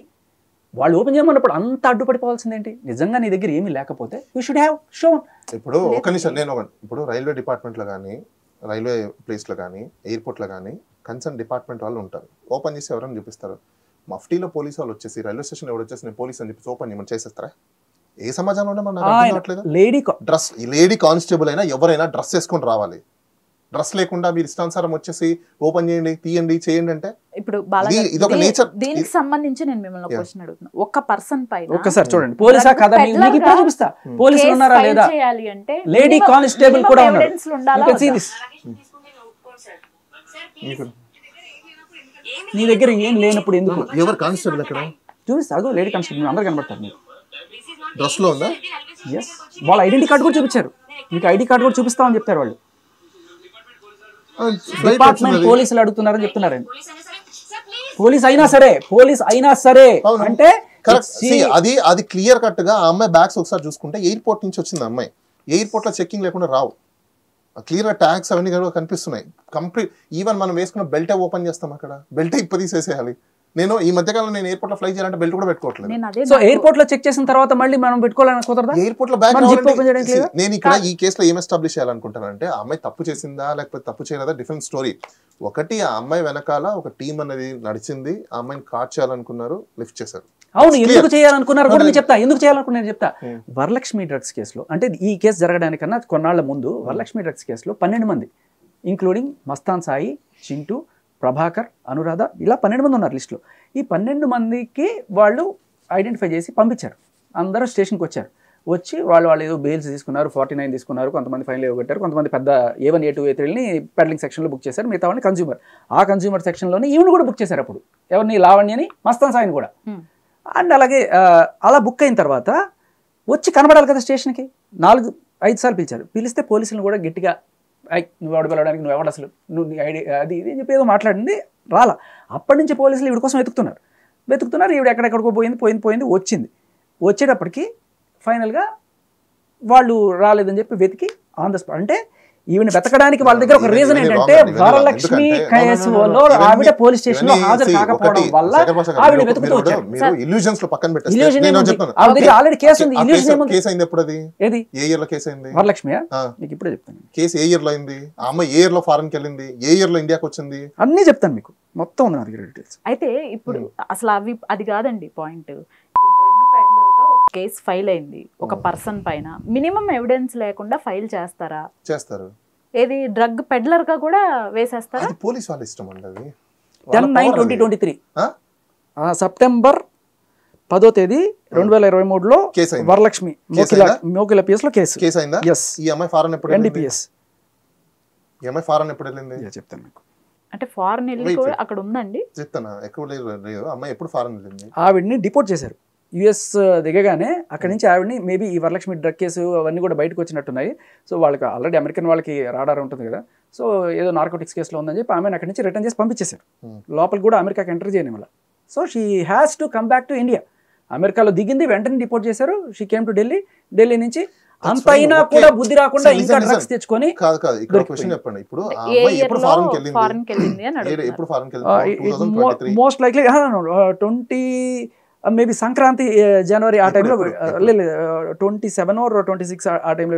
వాళ్ళు ఓపెన్ చేయమన్నప్పుడు అంత అడ్డుపడిపోవాల్సిందేంటి? నిజంగా నీ దగ్గర ఏమీ లేకపోతే యూ షుడ్ హ్యావ్ షోన్. ఇప్పుడు ఒక నిమిషం, ఇప్పుడు రైల్వే డిపార్ట్మెంట్లో కానీ, రైల్వే ప్లేస్లో కానీ, ఎయిర్పోర్ట్లో కానీ కన్సర్న్ డిపార్ట్మెంట్ వాళ్ళు ఉంటారు. ఓపెన్ చేసి ఎవరైనా చూపిస్తారు. మఫ్టీలో పోలీసు వాళ్ళు వచ్చేసి రైల్వే స్టేషన్ ఎవరు వచ్చేసి నేను పోలీస్ అని చెప్పి ఓపెన్ చేయమని చేసేస్తారా? ఏ సమాజంలో ఉన్నా మనం లేడీ కానిస్టేబుల్ అయినా ఎవరైనా డ్రెస్ వేసుకొని రావాలి. డ్రెస్ లేకుండా మీరు ఇష్టానుసారం వచ్చేసి ఓపెన్ చేయండి, తీయండి, చేయండి అంటే ఇప్పుడు ఇదొక నేచర్. దీనికి సంబంధించి నేను మిమ్మల్ని క్వశ్చన్ అడుగుతున్నా. ఒక పర్సన్ పైన ఒక్కసారి చూడండి, పోలీసా కదా మీకు ఇప్పుడు చూపిస్తా, పోలీసులు ఉన్నారా లేదా, చేయాలి అంటే లేడీ కానిస్టేబుల్ కూడా ఉన్నారు. నీ దగ్గర ఏం లేనప్పుడు ఎందుకు? ఎవరు కానిస్టేబుల్ అక్కడ చూపిస్తా, లేడీ కానిస్టేబుల్ అందరు కనబడతారు. మీరు డ్రెస్ లో ఉందా? ఎస్, వాళ్ళ ఐడెంటిటీ కార్డు కూడా చూపించారు. మీకు ఐడి కార్డు కూడా చూపిస్తామని చెప్తారు వాళ్ళు. డిపార్ట్మెంట్ పోలీసులు అడుగుతున్నారని చెప్తున్నారండి. పోలీస్ అయినా సరే అంటే అది క్లియర్ కట్ గా ఆ అమ్మాయి బ్యాగ్స్ ఒకసారి చూసుకుంటే ఎయిర్పోర్ట్ నుంచి వచ్చింది అమ్మాయి. ఎయిర్పోర్ట్ లో చెకింగ్ లేకుండా రావు. క్లియర్ గా ట్యాగ్స్ అవన్నీ కనిపిస్తున్నాయి. కంప్లీట్ ఈవెన్ మనం వేసుకున్న బెల్టే ఓపెన్ చేస్తాం, అక్కడ బెల్టే ఇప్ప తీసేసేయాలి. నేను ఈ మధ్యకాలంలో నేను ఎయిర్పోర్ట్ లో ఫ్లై చేయాలంటే బెల్ట్ కూడా పెట్టుకోవట్లేదు. సో ఎయిర్పోర్ట్ లో చెక్ చేసిన తర్వాత మళ్ళీ మనం పెట్టుకోవాలని కుదరదా? ఎయిర్పోర్ట్ లో బ్యాగ్ నేను ఇక్కడ ఈ కేసులో ఏం ఎస్టాబ్లిష్ చేయాలనుకుంటానంటే, ఆ అమ్మాయి తప్పు చేసిందా లేకపోతే తప్పు చేయలేదా డిఫరెంట్ స్టోరీ. ఒకటి, ఆ అమ్మాయి వెనకాల ఒక టీం అనేది నడిచింది, ఆ అమ్మాయిని కాట్ చేయాలనుకున్నారు, లిఫ్ట్ చేశారు. అవును, ఎందుకు చేయాలనుకున్నారు కూడా నేను చెప్తా. ఎందుకు చేయాలనుకున్నా చెప్తా. వరలక్ష్మి డ్రగ్స్ కేసులో, అంటే ఈ కేసు జరగడానికన్నా కొన్నాళ్ల ముందు వరలక్ష్మి డ్రగ్స్ కేసులో 12 మంది ఇంక్లూడింగ్ మస్తాన్ సాయి, చింటూ, ప్రభాకర్, అనురాధ, ఇలా 12 మంది ఉన్నారు లిస్టులో. ఈ 12 మందికి వాళ్ళు ఐడెంటిఫై చేసి పంపించారు. అందరూ స్టేషన్కి వచ్చారు. వచ్చి వాళ్ళు ఏదో బెయిల్స్ తీసుకున్నారు, 49 తీసుకున్నారు, కొంతమంది ఫైనల్ ఇవ్వగట్టారు, కొంతమంది పెద్ద A1, A2, A3ని పెడ్లింగ్ సెక్షన్లో బుక్ చేశారు, మిగతా వాళ్ళని కన్జ్యూమర్. ఆ కన్జ్యూమర్ సెక్షన్లోనే ఈవెన్ కూడా బుక్ చేశారు. అప్పుడు ఎవరిని? లావణ్యని, మస్తాన్ సాయిని కూడా. అండ్ అలాగే అలా బుక్ అయిన తర్వాత వచ్చి కనబడాలి కదా స్టేషన్కి. 4-5 సార్లు పిలిచారు. పిలిస్తే పోలీసులను కూడా గట్టిగా నువ్వు ఎవడు పిలవడానికి, నువ్వు ఎవడు అసలు, నువ్వు నీ ఐడి అది ఇది అని చెప్పి ఏదో మాట్లాడింది, రాలా. అప్పటి నుంచి పోలీసులు ఈవిడ కోసం వెతుకుతున్నారు. ఈవిడ ఎక్కడెక్కడికో పోయింది, వచ్చింది. వచ్చేటప్పటికి ఫైనల్గా వాళ్ళు రాలేదని చెప్పి వెతికి ఆన్ ద స్పాట్, అంటే ఈవిని వెతకడానికి వాళ్ళ దగ్గర ఒక రీజన్ ఏంటంటే, వరలక్ష్మి కేసులో ఆవిడ పోలీస్ స్టేషన్ లో హాజరు కాకపోవడం వల్ల ఆవిడ వెతుకుతూ వచ్చారు. ఆల్రెడీ కేసు ఉంది. ఏది వరలక్ష్మియా? మీకు ఇప్పుడే చెప్తాను. కేసు ఏ ఇయర్ లో అయింది, ఆ అమ్మాయి ఏ ఇయర్ లో ఫారెన్ కి వెళ్ళింది, ఏ ఇయర్ లో ఇండియాకి వచ్చింది, అన్ని చెప్తాను మీకు. మొత్తం ఉంది నా దగ్గర డీటెయిల్స్. అయితే ఇప్పుడు అసలు అది కాదండి పాయింట్. కేసు ఫైల్ అయింది ఒక పర్సన్ పైన, మినిమం ఎవిడెన్స్ లేకుండా ఫైల్ చేస్తారు. ఏది డ్రగ్ పెడ్లర్ గా కూడా వేసేస్తారా? అది పోలీస్ వాళ్ళ ఇష్టం అండి. అది 10/9/2023 సెప్టెంబర్ 10వ తేదీ 2023లో వరలక్ష్మి మోకిల పిఎస్ లో కేసు అయిందా? ఈ అమ్మాయి ఫారెన్ ఎప్పుడు NDPS. ఈ అమ్మాయి ఫారెన్ ఎప్పుడు వెళ్ళింది చెప్తాను మీకు. అంటే ఫారెన్ వెళ్ళి కూడా అక్కడ ఉందండి. చెప్తానా, ఎక్కువ లేదు. అమ్మాయి ఎప్పుడు ఫారెన్ వెళ్ళింది? ఆవిడ్ని డిపోర్ట్ చేశారు. US దిగగానే అక్కడి నుంచి ఆవిడని మేబీ ఈ వరలక్ష్మి డ్రగ్ కేసు అవన్నీ కూడా బయటకు వచ్చినట్టున్నాయి. సో వాళ్ళకి ఆల్రెడీ అమెరికన్ వాళ్ళకి రాడార్ ఉంటుంది కదా, సో ఏదో నార్కోటిక్స్ కేసులో ఉందని చెప్పి ఆమెను అక్కడి నుంచి రిటర్న్ చేసి పంపించేశారు. లోపలికి కూడా అమెరికాకి ఎంటర్ చేయని వల్ల. So she has to come back to India. అమెరికాలో దిగింది, వెంటనే డిపోర్ట్ చేశారు. షీ కేమ్ టు ఢిల్లీ నుంచి అంత అయినా కూడా బుద్ధి రాకుండా ఇంకా డ్రగ్స్ తెచ్చుకొని. ఇక్కడ క్వశ్చన్ చెప్పండి, ఇప్పుడు మోస్ట్ లైక్లీ 20 మేబీ సంక్రాంతి జనవరి ఆ టైంలో, 27 or 26 ఆ టైంలో.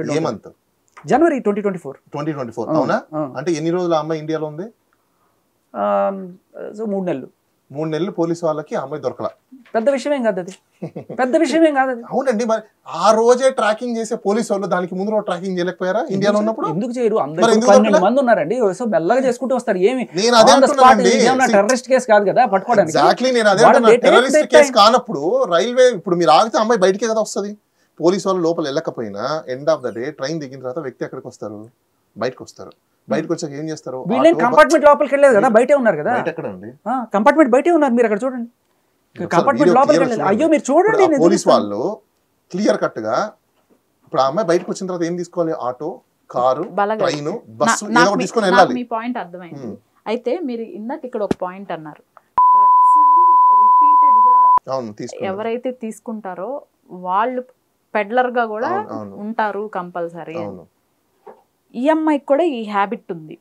జనవరి 2024. అవునా? అంటే ఎన్ని రోజులు అమ్మాయి ఇండియాలో ఉంది? సో 3 నెలలు. 3 నెలలు పోలీసు వాళ్ళకి ఆ అమ్మాయి దొరకల. పెద్ద విషయమేం కాదు అది, పెద్ద విషయమేం కాదు అది. అవునండి, మరి ఆ రోజే ట్రాకింగ్ చేసే పోలీసు వాళ్ళు దానికి ముందు రోజు ట్రాకింగ్ చేయలేకపోయారా ఇండియాలో ఉన్నప్పుడు? ఎందుకు చేయరు? అందరూ 12 మంది ఉన్నారండి, సో మెల్లగా చేసుకుంటూ వస్తారు. ఏమి నేను అదే అంటున్నానండి, టెర్రరిస్ట్ కేసు కాదు కదా పట్టుకోవడానికి. ఎగ్జాక్ట్లీ నేను అదే అంటున్నాను. టెర్రరిస్ట్ కేసు కానప్పుడు రైల్వే ఇప్పుడు మీరు ఆగితే అమ్మాయి బయటికే కదా వస్తుంది. పోలీసు వాళ్ళు లోపల వెళ్ళకపోయినా end of the day train దిగిన తర్వాత వ్యక్తి ఎక్కడికి వస్తారు? బయటకు వస్తారు. బయటకు వచ్చాక ఏం చేస్తారు? వీళ్ళేం కంపార్ట్మెంట్ లోపలికి వెళ్ళలేదు కదా, బయటే ఉన్నారు కదా. ఎక్కడండి కంపార్ట్మెంట్ బయటే ఉన్నారు, మీరు అక్కడ చూడండి. కంపార్ట్మెంట్ లోపలికి వెళ్ళలేదు. అయ్యో మీరు చూడండి. పోలీస్ వాళ్ళు క్లియర్ కట్ గా ఇప్పుడు ఆ అమ్మాయి బయటకు వచ్చిన తర్వాత ఏం తీసుకోవాలి? ఆటో, కారు, ట్రైన్, బస్సు ఏదో ఒకటి తీసుకొని వెళ్ళాలి. మీ పాయింట్ అర్థమైంది. అయితే మీరు ఇందాక ఇక్కడ ఒక పాయింట్ అన్నారు, డ్రగ్స్ రిపీటెడ్ గా ఎవరైతే తీసుకుంటారో వాళ్ళు పెడ్లర్ గా కూడా ఉంటారు కంపల్సరీ. ఈ అమ్మాయికి కూడా ఈ హ్యాబిట్ ఉంది.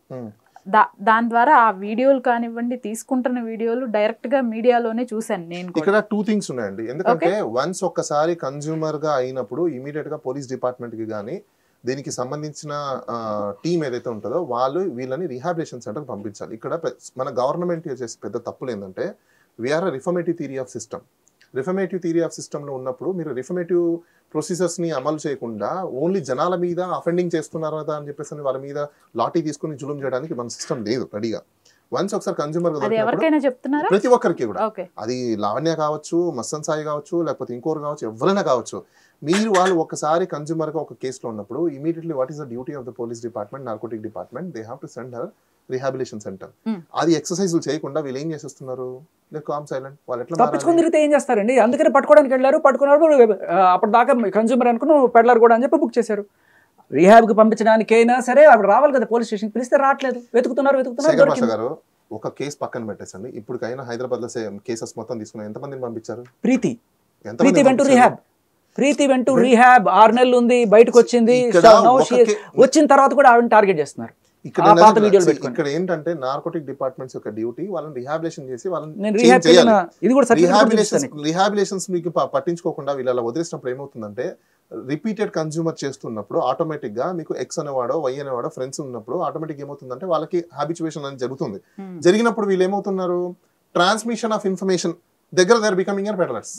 దాని ద్వారా ఆ వీడియోలు కానివ్వండి, తీసుకుంటున్న వీడియోలు డైరెక్ట్ గా మీడియాలోనే చూసాను నేను. ఇక్కడ 2 థింగ్స్ ఉన్నాయండి. ఎందుకంటే వన్స్ ఒక్కసారి కన్జ్యూమర్ గా అయినప్పుడు ఇమీడియట్ గా పోలీస్ డిపార్ట్మెంట్ కి కానీ దీనికి సంబంధించిన టీం ఏదైతే ఉంటుందో వాళ్ళు వీళ్ళని రిహాబిలిటేషన్ సెంటర్ పంపించాలి. ఇక్కడ మన గవర్నమెంట్ చేసే పెద్ద తప్పులు ఏంటంటే we are reformative theory of system. Reformative theory of సిస్టంలో ఉన్నప్పుడు మీరు రిఫర్మేటివ్ ప్రొసీజర్స్ని అమలు చేయకుండా ఓన్లీ జనాల మీద అఫెండింగ్ చేస్తున్నారు కదా అని చెప్పేసి వాళ్ళ మీద లాఠీ తీసుకుని జులుం చేయడానికి మన సిస్టమ్ లేదు రెడీగా. వన్స్ ఒకసారి కన్జ్యూమర్ ప్రతి ఒక్కరికి కూడా, అది లావణ్య కావచ్చు, మస్తన్ సాయి కావచ్చు, లేకపోతే ఇంకోరు కావచ్చు, ఎవరైనా కావచ్చు, మీరు వాళ్ళు ఒకసారి కన్జ్యూమర్ గా ఒక కేసులో ఉన్నప్పుడు immediately what is the duty of the police department, narcotic department, they have to send her rehabilitation centre. అది ఎక్సర్సైజులు చేయకుండా వీళ్ళు ఏం చేసేస్తున్నారు? తప్పించుకుని తిరిగితే ఏం చేస్తారండి? అందుకని పట్టుకోవడానికి వెళ్ళారు, పట్టుకున్నప్పుడు అప్పుడు దాకా కన్జ్యూమర్ అనుకుని పెడ్లర్ కూడా అని చెప్పి బుక్ చేశారు. రీహాబ్ కి పంపించడానికైనా సరే అప్పుడు రావాలి కదా, పోలీస్ స్టేషన్ పిలిస్తే రావట్లేదు, వెతుకుతున్నారు. ఒక కేసు పక్కన పెట్టేసండి, ఇప్పటికైనా హైదరాబాద్ లో కేసెస్ మొత్తం తీసుకుని ఎంత మందిని పంపించారు? ప్రీతి వెంటూ రీహాబ్ 6 నెలలు ఉంది, బయటకు వచ్చింది. వచ్చిన తర్వాత కూడా ఆవిడని టార్గెట్ చేస్తున్నారు. ఇక్కడ ఏంటంటే నార్కోటిక్ డిపార్ట్మెంట్స్ యొక్క డ్యూటీ వాళ్ళని రిహాబిలేషన్ చేసి రిహాబిలేషన్స్ మీకు పట్టించుకోకుండా వీళ్ళ వదిలేసినప్పుడు ఏమవుతుందంటే రిపీటెడ్ కన్జ్యూమర్ చేస్తున్నప్పుడు ఆటోమేటిక్ గా మీకు ఎక్స్ అనేవాడో వై అనేవాడో ఫ్రెండ్స్ ఉన్నప్పుడు ఆటోమేటిక్ ఏమవుతుందంటే వాళ్ళకి హ్యాబిచువేషన్ అనేది జరుగుతుంది. జరిగినప్పుడు వీళ్ళు ఏమవుతున్నారు? ట్రాన్స్మిషన్ ఆఫ్ ఇన్ఫర్మేషన్ దగ్గర బికమింగ్ పెడలర్స్.